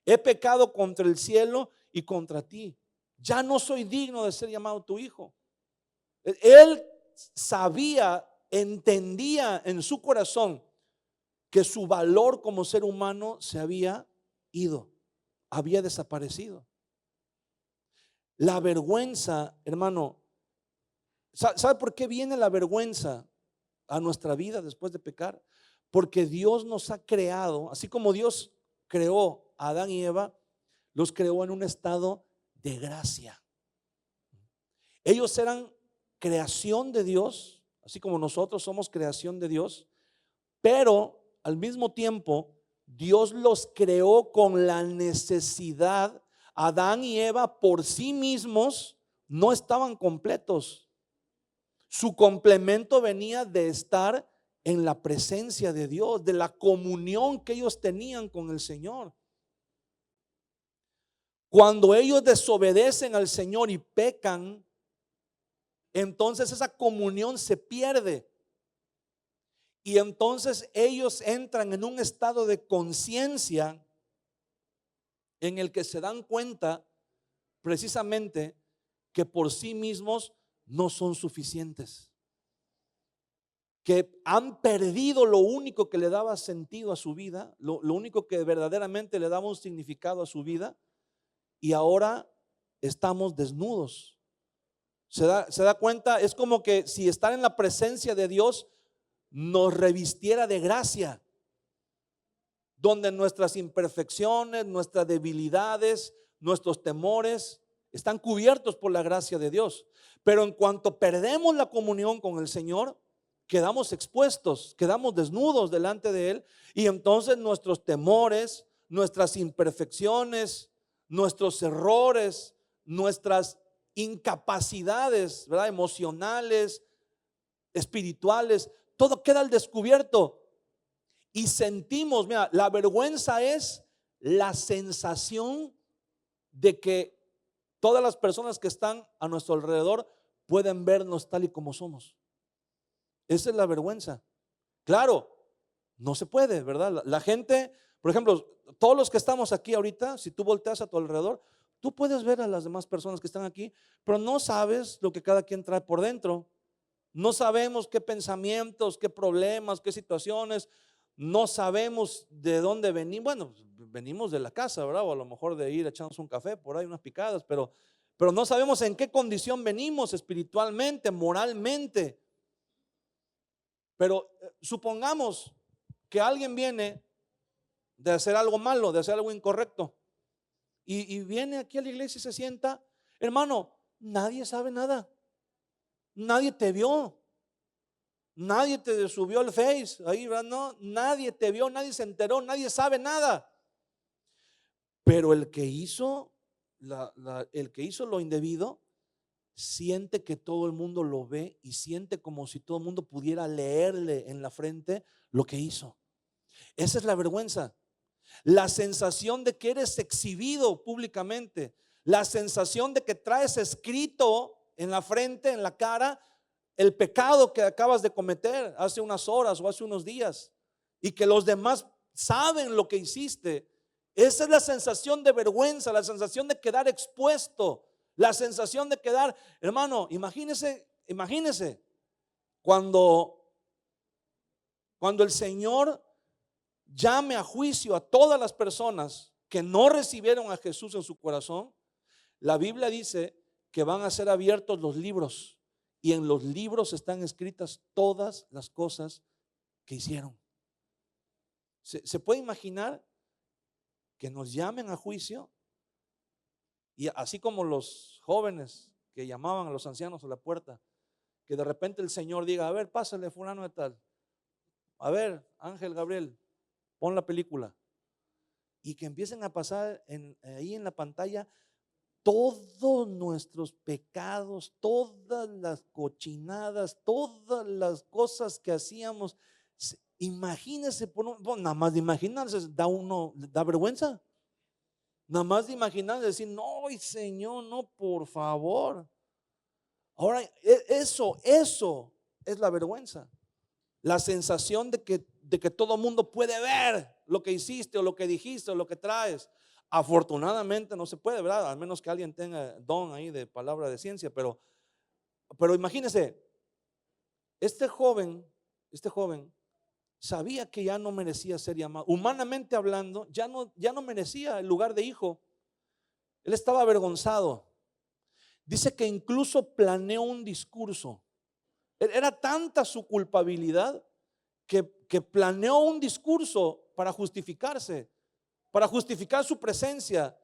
He pecado contra el cielo y contra ti. Ya no soy digno de ser llamado tu hijo. Él sabía, entendía en su corazón que su valor como ser humano se había ido, había desaparecido. La vergüenza, hermano, ¿sabe por qué viene la vergüenza a nuestra vida después de pecar? Porque Dios nos ha creado, así como Dios creó a Adán y Eva, los creó en un estado de gracia. Ellos eran creación de Dios, así como nosotros somos creación de Dios, pero al mismo tiempo Dios los creó con la necesidad. Adán y Eva por sí mismos no estaban completos. Su complemento venía de estar en la presencia de Dios, de la comunión que ellos tenían con el Señor. Cuando ellos desobedecen al Señor y pecan, entonces esa comunión se pierde. Y entonces ellos entran en un estado de conciencia en el que se dan cuenta precisamente que por sí mismos no son suficientes, que han perdido lo único que le daba sentido a su vida, lo único que verdaderamente le daba un significado a su vida, y ahora estamos desnudos. Se da cuenta, es como que si estar en la presencia de Dios nos revistiera de gracia, donde nuestras imperfecciones, nuestras debilidades, nuestros temores están cubiertos por la gracia de Dios. Pero en cuanto perdemos la comunión con el Señor, quedamos expuestos, quedamos desnudos delante de Él, y entonces nuestros temores, nuestras imperfecciones, nuestros errores, nuestras incapacidades, ¿verdad?, emocionales, espirituales, todo queda al descubierto. Y sentimos, mira, la vergüenza es la sensación de que todas las personas que están a nuestro alrededor pueden vernos tal y como somos. Esa es la vergüenza. Claro, no se puede, ¿verdad? La gente, por ejemplo, todos los que estamos aquí ahorita, si tú volteas a tu alrededor, tú puedes ver a las demás personas que están aquí, pero no sabes lo que cada quien trae por dentro. No sabemos qué pensamientos, qué problemas, qué situaciones. No sabemos de dónde venimos. Bueno, venimos de la casa, ¿verdad? O a lo mejor de ir a echarnos un café, por ahí unas picadas, pero no sabemos en qué condición venimos espiritualmente, moralmente. Pero supongamos que alguien viene de hacer algo malo, de hacer algo incorrecto. y viene aquí a la iglesia y se sienta. Hermano, nadie sabe nada. Nadie te vio. Nadie te subió al Face. Ahí, no, nadie te vio, nadie se enteró, nadie sabe nada. Pero el que hizo lo indebido siente que todo el mundo lo ve y siente como si todo el mundo pudiera leerle en la frente lo que hizo. Esa es la vergüenza. La sensación de que eres exhibido públicamente, la sensación de que traes escrito en la frente, en la cara, el pecado que acabas de cometer hace unas horas o hace unos días, y que los demás saben lo que hiciste. Esa es la sensación de vergüenza, la sensación de quedar expuesto, la sensación de quedar, hermano, imagínese cuando el Señor llame a juicio a todas las personas que no recibieron a Jesús en su corazón. La Biblia dice que van a ser abiertos los libros, y en los libros están escritas todas las cosas que hicieron. ¿Se puede imaginar que nos llamen a juicio? Y así como los jóvenes que llamaban a los ancianos a la puerta, que de repente el Señor diga: a ver, pásale fulano de tal, a ver, Ángel Gabriel, pon la película, y que empiecen a pasar ahí en la pantalla todos nuestros pecados, todas las cochinadas, todas las cosas que hacíamos. Imagínense, nada más de imaginarse da vergüenza. Nada más de imaginar, decir: no, Señor, no, por favor. Ahora, eso es la vergüenza. La sensación de que todo mundo puede ver lo que hiciste o lo que dijiste o lo que traes. Afortunadamente no se puede, ¿verdad? Al menos que alguien tenga don ahí de palabra de ciencia, pero imagínense, este joven sabía que ya no merecía ser llamado. Humanamente hablando, ya no merecía el lugar de hijo. Él estaba avergonzado. Dice que incluso planeó un discurso. Era tanta su culpabilidad que planeó un discurso para justificarse, para justificar su presencia.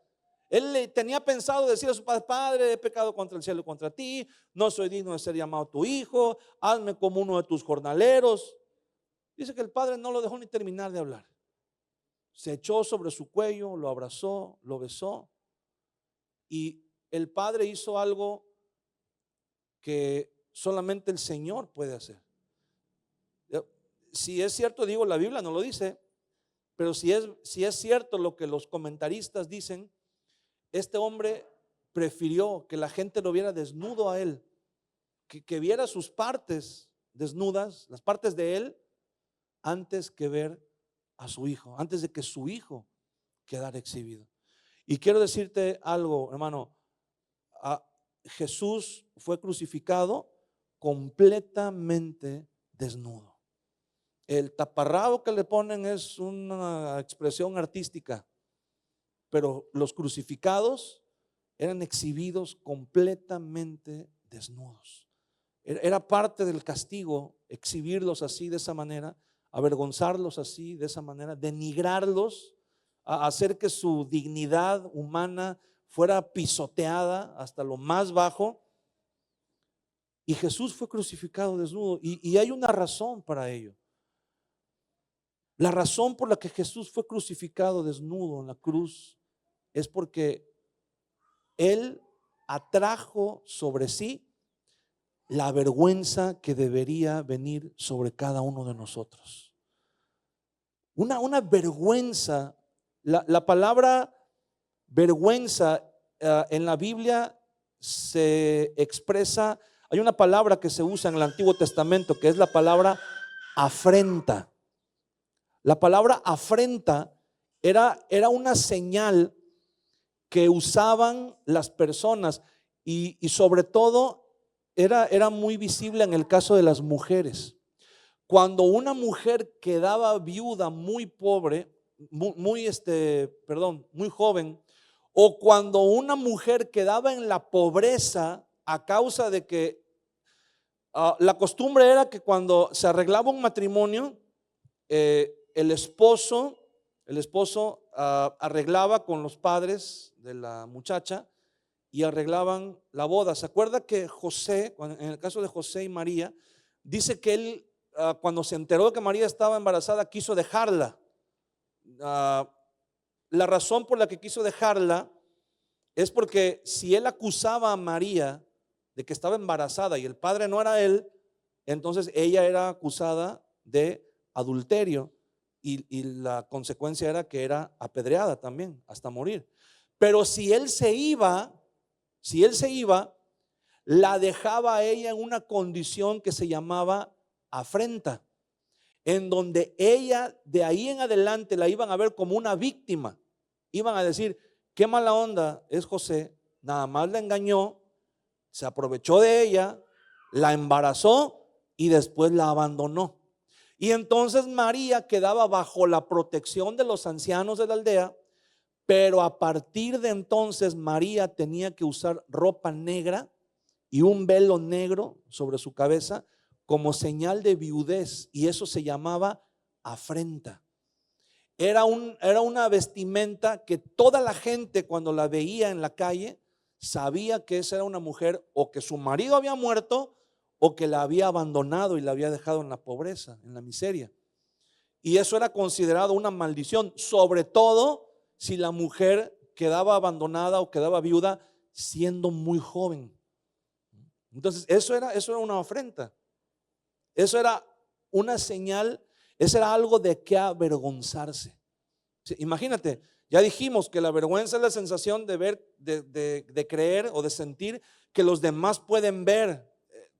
Él tenía pensado decir a su padre: Padre, he pecado contra el cielo y contra ti, no soy digno de ser llamado tu hijo, hazme como uno de tus jornaleros. Dice que el padre no lo dejó ni terminar de hablar. Se echó sobre su cuello, lo abrazó, lo besó, y el padre hizo algo que solamente el Señor puede hacer. Si es cierto, digo, la Biblia no lo dice, pero si es cierto lo que los comentaristas dicen, este hombre prefirió que la gente lo viera desnudo a él, que viera sus partes desnudas, las partes de él, antes que ver a su hijo, antes de que su hijo quedara exhibido. Y quiero decirte algo, hermano. Jesús fue crucificado completamente desnudo. El taparrabo que le ponen es una expresión artística, pero los crucificados eran exhibidos completamente desnudos. Era parte del castigo exhibirlos así, de esa manera, avergonzarlos así, de esa manera, denigrarlos, hacer que su dignidad humana fuera pisoteada hasta lo más bajo. Y Jesús fue crucificado desnudo, y hay una razón para ello. La razón por la que Jesús fue crucificado desnudo en la cruz es porque Él atrajo sobre sí la vergüenza que debería venir sobre cada uno de nosotros. Una vergüenza. La palabra vergüenza en la Biblia se expresa. Hay una palabra que se usa en el Antiguo Testamento que es la palabra afrenta. La palabra afrenta era una señal que usaban las personas, y sobre todo era muy visible en el caso de las mujeres. Cuando una mujer quedaba viuda, muy pobre, muy joven, o cuando una mujer quedaba en la pobreza a causa de que la costumbre era que cuando se arreglaba un matrimonio, el esposo arreglaba con los padres de la muchacha y arreglaban la boda. ¿Se acuerda que José, en el caso de José y María, dice que él, cuando se enteró de que María estaba embarazada, quiso dejarla? La razón por la que quiso dejarla es porque si él acusaba a María de que estaba embarazada y el padre no era él, entonces ella era acusada de adulterio y la consecuencia era que era apedreada también hasta morir. Pero si él se iba, la dejaba a ella en una condición que se llamaba afrenta, en donde ella de ahí en adelante la iban a ver como una víctima. Iban a decir: qué mala onda es José, nada más la engañó, se aprovechó de ella, la embarazó y después la abandonó. Y entonces María quedaba bajo la protección de los ancianos de la aldea, pero a partir de entonces María tenía que usar ropa negra y un velo negro sobre su cabeza como señal de viudez, y eso se llamaba afrenta. Era una vestimenta que toda la gente, cuando la veía en la calle, sabía que esa era una mujer o que su marido había muerto o que la había abandonado y la había dejado en la pobreza, en la miseria. Y eso era considerado una maldición, sobre todo si la mujer quedaba abandonada o quedaba viuda siendo muy joven. Entonces eso era una afrenta. Eso era una señal, eso era algo de que avergonzarse. Sí, imagínate, ya dijimos que la vergüenza es la sensación de ver, de creer o de sentir que los demás pueden ver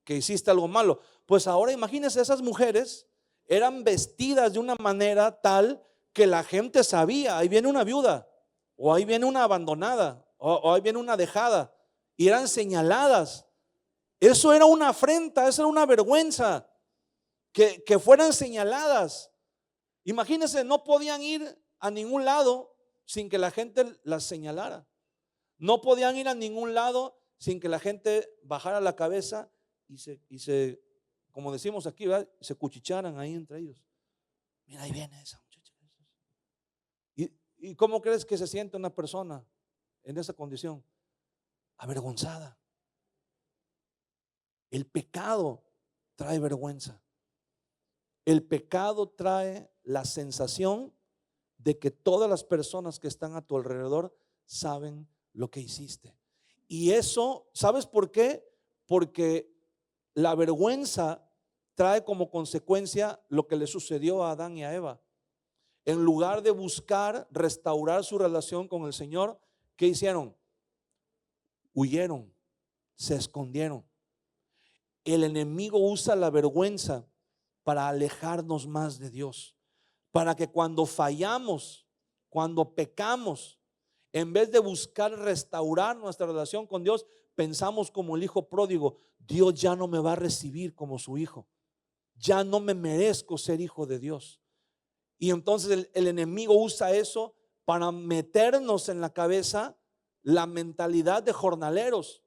que hiciste algo malo. Pues ahora imagínense, esas mujeres eran vestidas de una manera tal que la gente sabía: ahí viene una viuda, o ahí viene una abandonada, o ahí viene una dejada, y eran señaladas. Eso era una afrenta, eso era una vergüenza, que fueran señaladas. Imagínense, no podían ir a ningún lado sin que la gente las señalara. No podían ir a ningún lado sin que la gente bajara la cabeza y se como decimos aquí, ¿verdad?, se cuchicharan ahí entre ellos. Mira, ahí viene esa muchacha. ¿Y cómo crees que se siente una persona en esa condición? Avergonzada. El pecado trae vergüenza. El pecado trae la sensación de que todas las personas que están a tu alrededor saben lo que hiciste. Y eso, ¿sabes por qué? Porque la vergüenza trae como consecuencia lo que le sucedió a Adán y a Eva. En lugar de buscar restaurar su relación con el Señor, ¿qué hicieron? Huyeron, se escondieron. El enemigo usa la vergüenza para alejarnos más de Dios, para que cuando fallamos, cuando pecamos, en vez de buscar restaurar nuestra relación con Dios, pensamos como el hijo pródigo: Dios ya no me va a recibir como su hijo, ya no me merezco ser hijo de Dios. Y entonces el enemigo usa eso para meternos en la cabeza la mentalidad de jornaleros,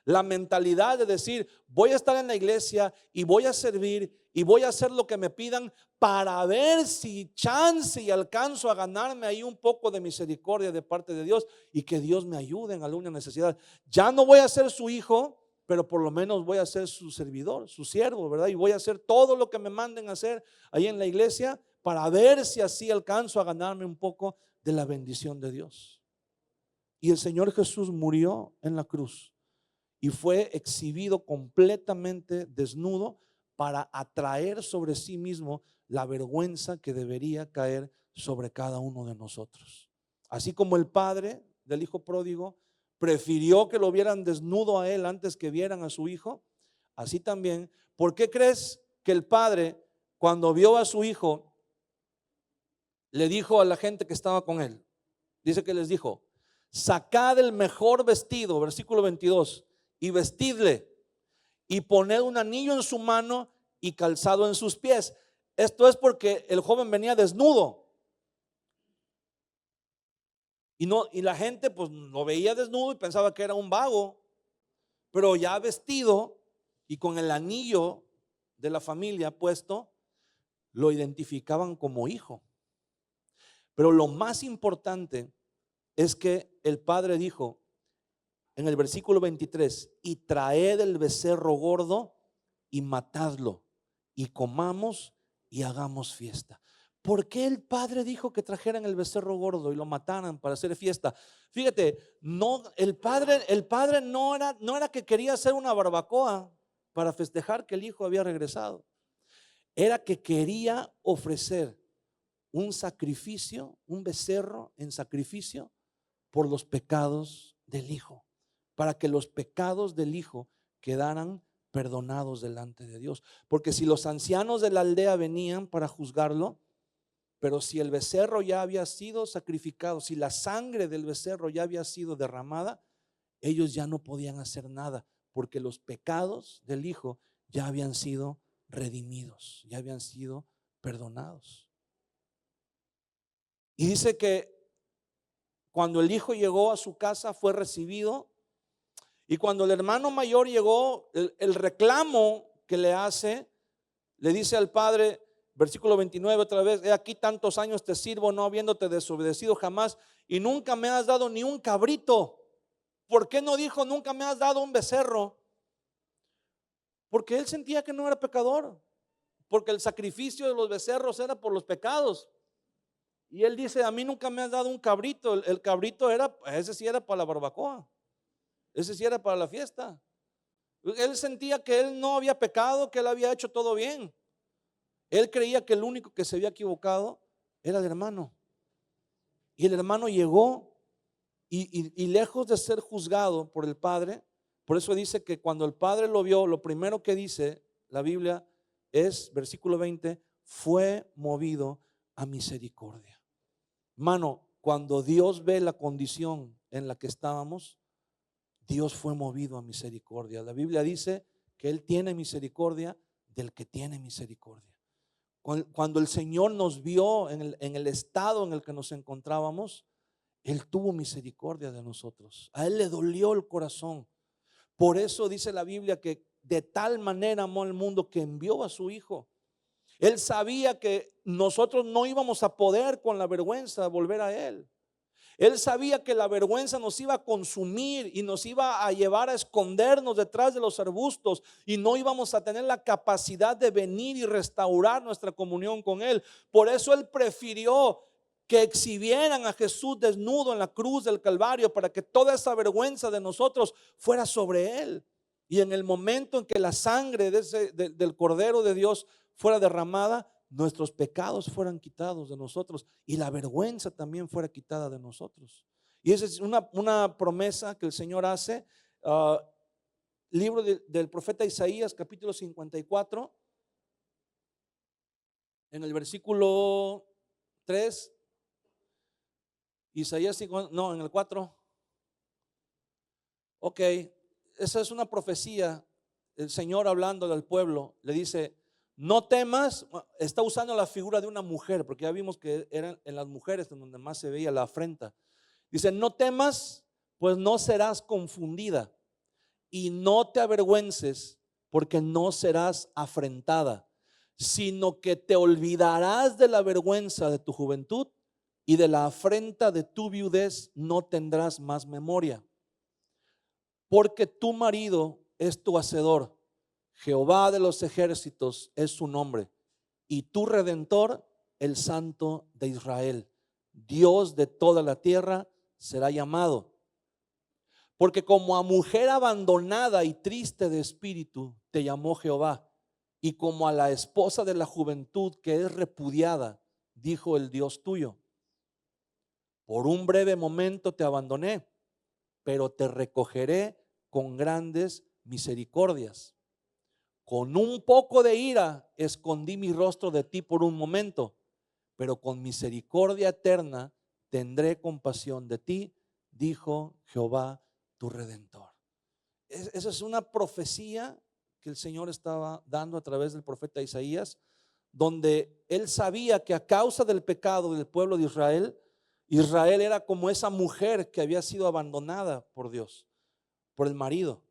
la mentalidad de decir: voy a estar en la iglesia y voy a servir y voy a hacer lo que me pidan para ver si chance y alcanzo a ganarme ahí un poco de misericordia de parte de Dios y que Dios me ayude en alguna necesidad. Ya no voy a ser su hijo, pero por lo menos voy a ser su servidor, su siervo, ¿verdad? Y voy a hacer todo lo que me manden a hacer ahí en la iglesia para ver si así alcanzo a ganarme un poco de la bendición de Dios. Y el Señor Jesús murió en la cruz y fue exhibido completamente desnudo para atraer sobre sí mismo la vergüenza que debería caer sobre cada uno de nosotros. Así como el padre del hijo pródigo prefirió que lo vieran desnudo a él antes que vieran a su hijo, así también, ¿por qué crees que el padre, cuando vio a su hijo, le dijo a la gente que estaba con él? Dice que les dijo: sacad el mejor vestido, versículo 22, y vestidle, y poned un anillo en su mano y calzado en sus pies. Esto es porque el joven venía desnudo. Y la gente pues lo veía desnudo y pensaba que era un vago, pero ya vestido y con el anillo de la familia puesto, lo identificaban como hijo. Pero lo más importante es que el padre dijo en el versículo 23, y traed el becerro gordo y matadlo, y comamos y hagamos fiesta. ¿Por qué el padre dijo que trajeran el becerro gordo y lo mataran para hacer fiesta? Fíjate, no, el padre no era que quería hacer una barbacoa para festejar que el hijo había regresado. Era que quería ofrecer un sacrificio, un becerro en sacrificio por los pecados del hijo, para que los pecados del hijo quedaran perdonados delante de Dios. Porque si los ancianos de la aldea venían para juzgarlo, pero si el becerro ya había sido sacrificado, si la sangre del becerro ya había sido derramada, ellos ya no podían hacer nada, porque los pecados del hijo ya habían sido redimidos, ya habían sido perdonados. Y dice que cuando el hijo llegó a su casa fue recibido, y cuando el hermano mayor llegó, el reclamo que le hace, le dice al padre, versículo 29 otra vez, he aquí tantos años te sirvo, no habiéndote desobedecido jamás, y nunca me has dado ni un cabrito. ¿Por qué no dijo nunca me has dado un becerro? Porque él sentía que no era pecador, porque el sacrificio de los becerros era por los pecados. Y él dice, a mí nunca me has dado un cabrito. El cabrito ese sí era para la barbacoa, ese sí era para la fiesta. Él sentía que él no había pecado, que él había hecho todo bien. Él creía que el único que se había equivocado era el hermano. Y el hermano llegó y lejos de ser juzgado por el padre, por eso dice que cuando el padre lo vio, lo primero que dice la Biblia es, versículo 20, fue movido a misericordia. Hermano, cuando Dios ve la condición en la que estábamos, Dios fue movido a misericordia. La Biblia dice que Él tiene misericordia del que tiene misericordia. Cuando el Señor nos vio en el estado en el que nos encontrábamos, Él tuvo misericordia de nosotros. A Él le dolió el corazón. Por eso dice la Biblia que de tal manera amó al mundo que envió a su Hijo. Él sabía que nosotros no íbamos a poder con la vergüenza volver a Él. Él sabía que la vergüenza nos iba a consumir y nos iba a llevar a escondernos detrás de los arbustos y no íbamos a tener la capacidad de venir y restaurar nuestra comunión con Él. Por eso Él prefirió que exhibieran a Jesús desnudo en la cruz del Calvario para que toda esa vergüenza de nosotros fuera sobre Él. Y en el momento en que la sangre del Cordero de Dios fuera derramada, nuestros pecados fueran quitados de nosotros y la vergüenza también fuera quitada de nosotros. Y esa es una promesa que el Señor hace. Libro del profeta Isaías, capítulo 54, en el versículo 3. Isaías 50, no, en el 4. Ok, esa es una profecía. El Señor hablando del pueblo le dice, no temas. Está usando la figura de una mujer, porque ya vimos que eran en las mujeres en donde más se veía la afrenta. Dice, no temas, pues no serás confundida, y no te avergüences, porque no serás afrentada, sino que te olvidarás de la vergüenza de tu juventud y de la afrenta de tu viudez no tendrás más memoria. Porque tu marido es tu hacedor, Jehová de los ejércitos es su nombre, y tu redentor, el Santo de Israel. Dios de toda la tierra será llamado. Porque como a mujer abandonada y triste de espíritu te llamó Jehová, y como a la esposa de la juventud que es repudiada, dijo el Dios tuyo. Por un breve momento te abandoné, pero te recogeré con grandes misericordias. Con un poco de ira escondí mi rostro de ti por un momento, pero con misericordia eterna tendré compasión de ti, dijo Jehová tu redentor. Esa es una profecía que el Señor estaba dando a través del profeta Isaías, donde él sabía que a causa del pecado del pueblo de Israel, Israel era como esa mujer que había sido abandonada por Dios, por el marido,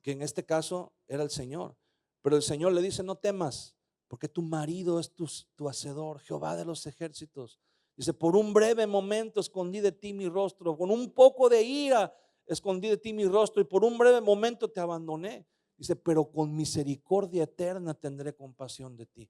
que en este caso era el Señor. Pero el Señor le dice, no temas, porque tu marido es tu hacedor, Jehová de los ejércitos. Dice, por un breve momento escondí de ti mi rostro, con un poco de ira escondí de ti mi rostro y por un breve momento te abandoné. Dice, pero con misericordia eterna tendré compasión de ti.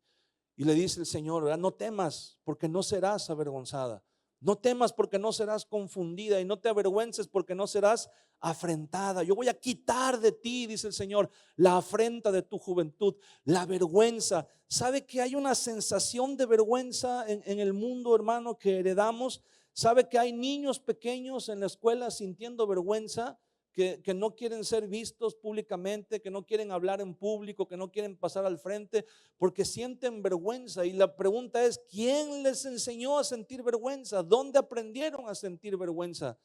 Y le dice el Señor, ¿verdad? No temas porque no serás avergonzada. No temas porque no serás confundida y no te avergüences porque no serás afrentada. Yo voy a quitar de ti, dice el Señor, la afrenta de tu juventud, la vergüenza. ¿Sabe que hay una sensación de vergüenza en el mundo, hermano, que heredamos? ¿Sabe que hay niños pequeños en la escuela sintiendo vergüenza? Que no quieren ser vistos públicamente, que no quieren hablar en público, que no quieren pasar al frente porque sienten vergüenza. Y la pregunta es, ¿quién les enseñó a sentir vergüenza? ¿Dónde aprendieron a sentir vergüenza?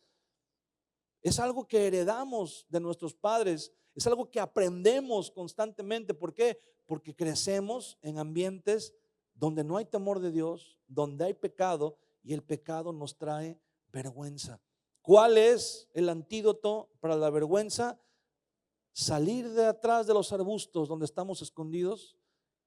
Es algo que heredamos de nuestros padres, es algo que aprendemos constantemente. ¿Por qué? Porque crecemos en ambientes donde no hay temor de Dios, donde hay pecado y el pecado nos trae vergüenza. ¿Cuál es el antídoto para la vergüenza? Salir de atrás de los arbustos donde estamos escondidos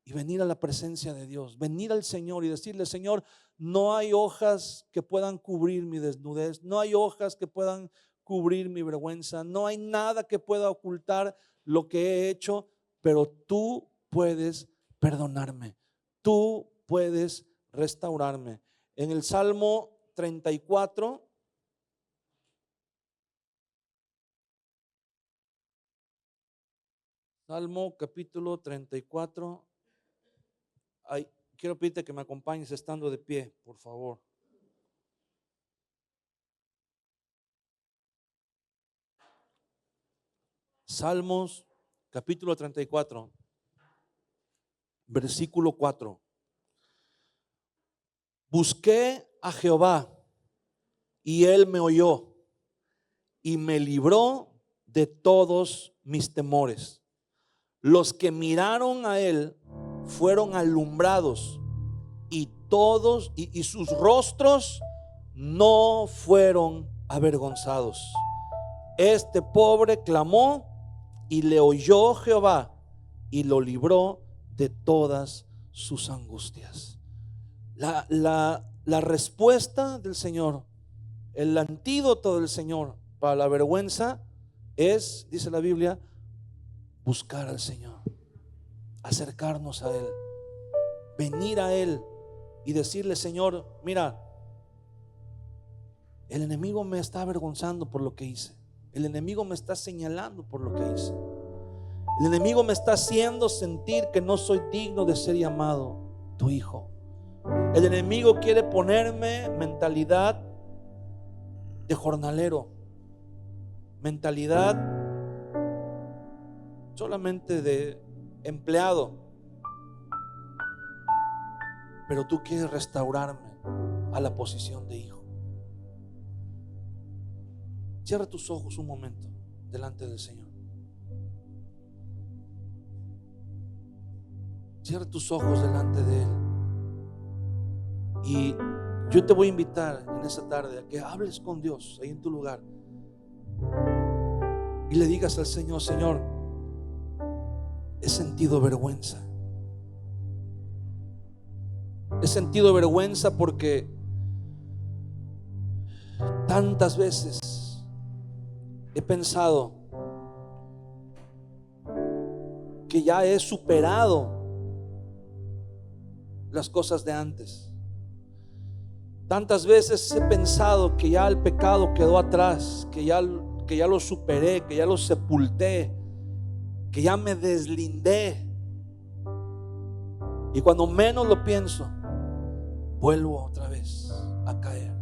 y venir a la presencia de Dios, venir al Señor y decirle, Señor, no hay hojas que puedan cubrir mi desnudez, no hay hojas que puedan cubrir mi vergüenza, no hay nada que pueda ocultar lo que he hecho, pero tú puedes perdonarme, tú puedes restaurarme. En el Salmo 34, Salmo capítulo 34. Ay, quiero pedirte que me acompañes estando de pie, por favor. Salmos capítulo 34, versículo 4. Busqué a Jehová y él me oyó y me libró de todos mis temores. Los que miraron a él fueron alumbrados y todos y sus rostros no fueron avergonzados. Este pobre clamó y le oyó Jehová y lo libró de todas sus angustias. La respuesta del Señor, el antídoto del Señor para la vergüenza es, dice la Biblia, buscar al Señor, acercarnos a Él, venir a Él y decirle, Señor, mira, el enemigo me está avergonzando por lo que hice. El enemigo me está señalando por lo que hice. El enemigo me está haciendo sentir que no soy digno de ser llamado tu hijo. El enemigo quiere ponerme mentalidad de jornalero, mentalidad solamente de empleado. Pero tú quieres restaurarme a la posición de hijo. Cierra tus ojos un momento delante del Señor. Cierra tus ojos delante de Él. Y yo te voy a invitar en esta tarde a que hables con Dios ahí en tu lugar y le digas al Señor, Señor, he sentido vergüenza. He sentido vergüenza porque tantas veces he pensado que ya he superado las cosas de antes. Tantas veces he pensado que ya el pecado quedó atrás, que ya lo superé, que ya lo sepulté, que ya me deslindé. Y cuando menos lo pienso, vuelvo otra vez a caer.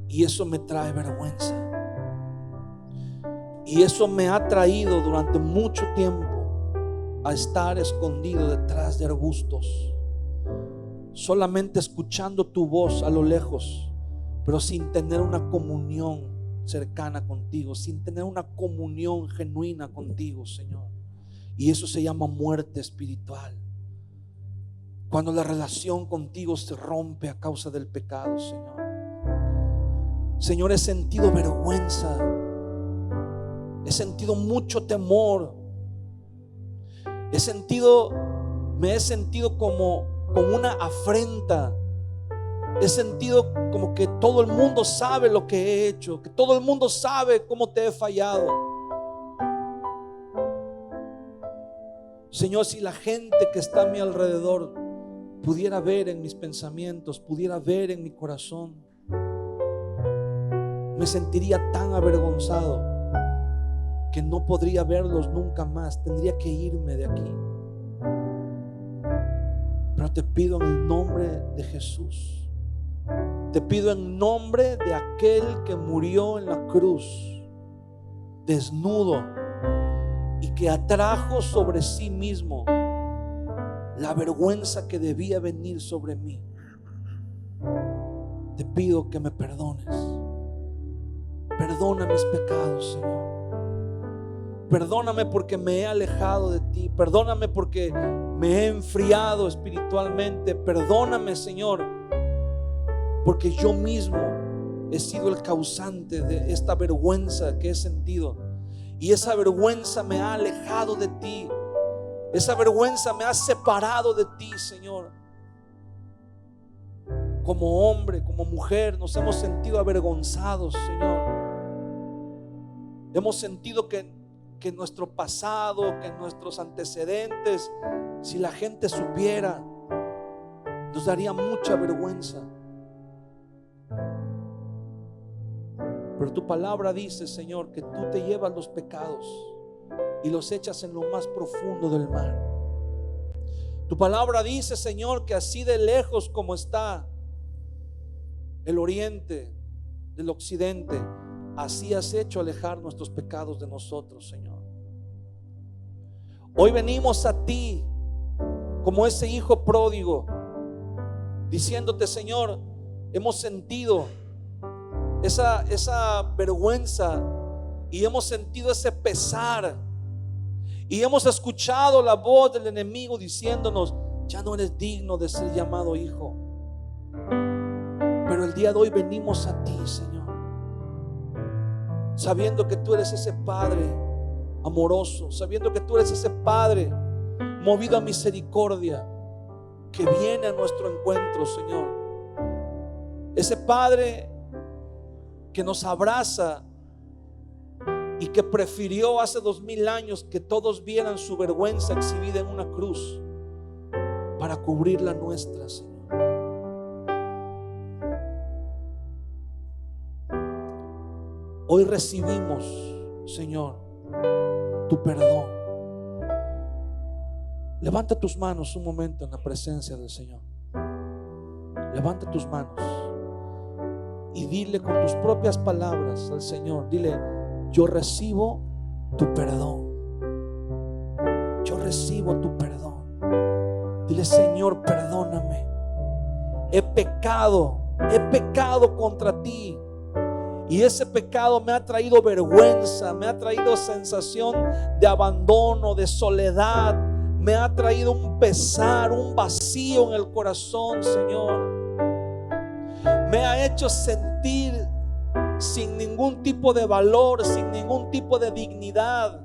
Y eso me trae vergüenza. Y eso me ha traído durante mucho tiempo a estar escondido detrás de arbustos, solamente escuchando tu voz a lo lejos, pero sin tener una comunión cercana contigo, sin tener una comunión genuina contigo, Señor. Y eso se llama muerte espiritual. Cuando la relación contigo se rompe a causa del pecado, Señor. Señor, he sentido vergüenza, he sentido mucho temor, me he sentido como una afrenta He sentido como que todo el mundo sabe lo que he hecho, que todo el mundo sabe cómo te he fallado. Señor, si la gente que está a mi alrededor pudiera ver en mis pensamientos, pudiera ver en mi corazón, me sentiría tan avergonzado que no podría verlos nunca más. Tendría que irme de aquí. Pero te pido en el nombre de Jesús, te pido en nombre de aquel que murió en la cruz desnudo y que atrajo sobre sí mismo la vergüenza que debía venir sobre mí. Te pido que me perdones. Perdona mis pecados, Señor. Perdóname porque me he alejado de ti. Perdóname porque me he enfriado espiritualmente. Perdóname, Señor, porque yo mismo he sido el causante de esta vergüenza que he sentido. Y esa vergüenza me ha alejado de ti. Esa vergüenza me ha separado de ti, Señor. Como hombre, como mujer, nos hemos sentido avergonzados, Señor. Hemos sentido que nuestro pasado, que nuestros antecedentes, si la gente supiera, nos daría mucha vergüenza. Pero tu palabra dice, Señor, que tú te llevas los pecados y los echas en lo más profundo del mar. Tu palabra dice, Señor, que así de lejos como está el oriente del occidente, así has hecho alejar nuestros pecados de nosotros, Señor. Hoy venimos a ti como ese hijo pródigo, diciéndote, Señor, hemos sentido esa vergüenza y hemos sentido ese pesar y hemos escuchado la voz del enemigo diciéndonos, ya no eres digno de ser llamado hijo. Pero el día de hoy venimos a ti, Señor, sabiendo que tú eres ese Padre amoroso, sabiendo que tú eres ese Padre movido a misericordia que viene a nuestro encuentro, Señor. Ese Padre que nos abraza y que prefirió hace 2000 años que todos vieran su vergüenza exhibida en una cruz para cubrir la nuestra, Señor. Hoy recibimos, Señor, tu perdón. Levanta tus manos un momento en la presencia del Señor. Levanta tus manos y dile con tus propias palabras al Señor, dile, yo recibo tu perdón. Yo recibo tu perdón. Dile, Señor, perdóname. He pecado contra ti. Y ese pecado me ha traído vergüenza, me ha traído sensación de abandono, de soledad. Me ha traído un pesar, un vacío en el corazón, Señor. Me ha hecho sentir sin ningún tipo de valor, sin ningún tipo de dignidad.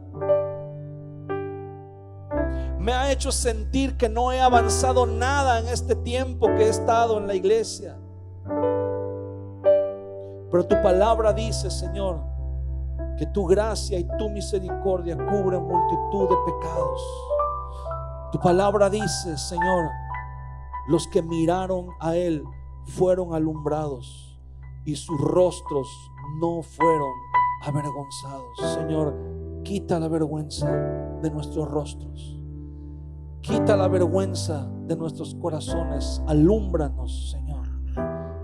Me ha hecho sentir que no he avanzado nada en este tiempo que he estado en la iglesia. Pero tu palabra dice, Señor, que tu gracia y tu misericordia cubren multitud de pecados. Tu palabra dice, Señor, los que miraron a Él fueron alumbrados y sus rostros no fueron avergonzados. Señor, quita la vergüenza de nuestros rostros. Quita la vergüenza de nuestros corazones. Alúmbranos, Señor.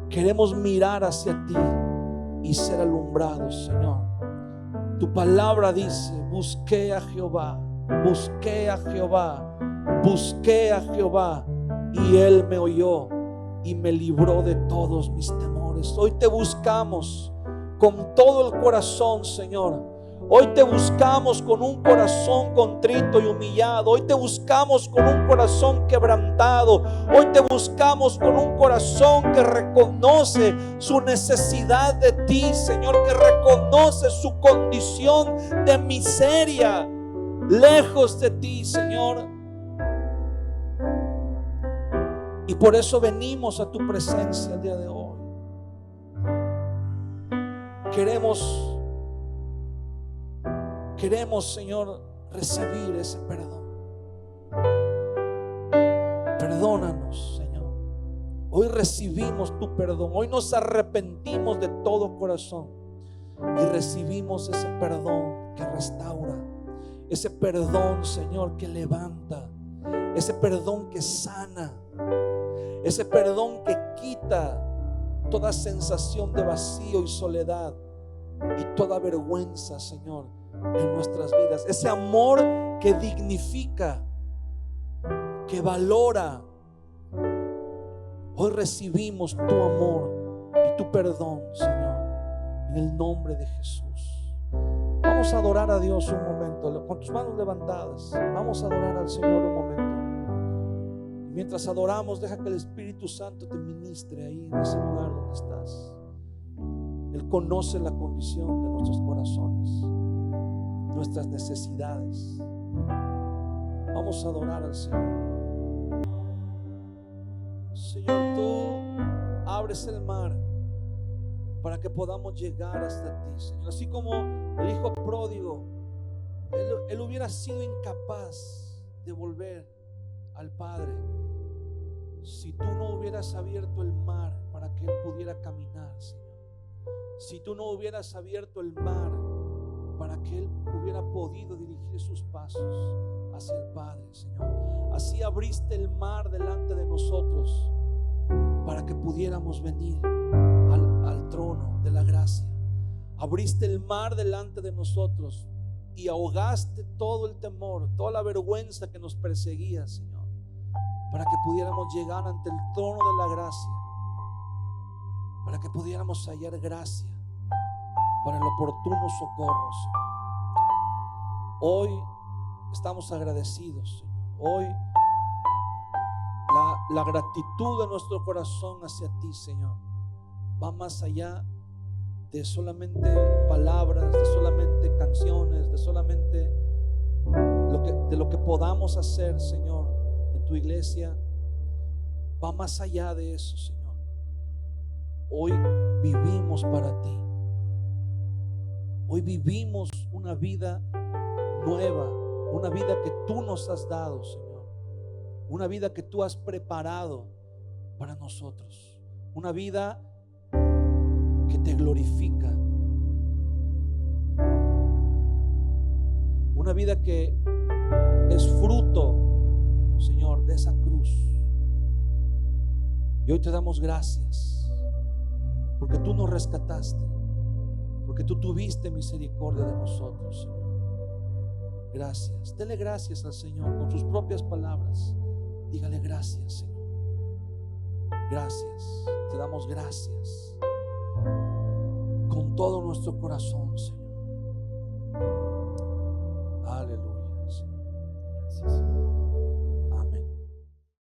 Queremos mirar hacia ti y ser alumbrados, Señor. Tu palabra dice, busqué a Jehová, busqué a Jehová, busqué a Jehová, y Él me oyó y me libró de todos mis temores. Hoy te buscamos con todo el corazón, Señor. Hoy te buscamos con un corazón contrito y humillado. Hoy te buscamos con un corazón quebrantado. Hoy te buscamos con un corazón que reconoce su necesidad de ti, Señor, que reconoce su condición de miseria lejos de ti, Señor. Y por eso venimos a tu presencia el día de hoy. Queremos, Señor, recibir ese perdón. Perdónanos, Señor. Hoy recibimos tu perdón. Hoy nos arrepentimos de todo corazón y recibimos ese perdón que restaura, ese perdón, Señor, que levanta, ese perdón que sana, ese perdón que quita toda sensación de vacío y soledad y toda vergüenza, Señor, en nuestras vidas. Ese amor que dignifica, que valora. Hoy recibimos tu amor y tu perdón, Señor, en el nombre de Jesús. Vamos a adorar a Dios un momento, con tus manos levantadas. Vamos a adorar al Señor un momento. Y mientras adoramos, deja que el Espíritu Santo te ministre ahí en ese lugar donde estás. Él conoce la condición de nuestros corazones, nuestras necesidades. Vamos a adorar al Señor. Señor, tú abres el mar para que podamos llegar hasta ti, Señor. Así como el hijo pródigo, él hubiera sido incapaz de volver al Padre si tú no hubieras abierto el mar para que él pudiera caminar, Señor. Si tú no hubieras abierto el mar para que él hubiera podido dirigir sus pasos hacia el Padre, Señor. Así abriste el mar delante de nosotros para que pudiéramos venir al trono de la gracia. Abriste el mar delante de nosotros y ahogaste todo el temor, toda la vergüenza que nos perseguía, Señor, para que pudiéramos llegar ante el trono de la gracia, para que pudiéramos hallar gracia para el oportuno socorro, Señor. Hoy estamos agradecidos, Señor. Hoy la gratitud de nuestro corazón hacia ti, Señor, va más allá de solamente palabras, de solamente canciones, de solamente lo que podamos hacer, Señor, en tu iglesia. Va más allá de eso, Señor. Hoy vivimos para ti. Hoy vivimos una vida nueva, una vida que tú nos has dado, Señor. Una vida que tú has preparado para nosotros. Una vida que te glorifica. Una vida que es fruto, Señor, de esa cruz. Y hoy te damos gracias porque tú nos rescataste, porque tú tuviste misericordia de nosotros, Señor. Gracias. Dele gracias al Señor con sus propias palabras. Dígale gracias, Señor. Gracias. Te damos gracias con todo nuestro corazón, Señor.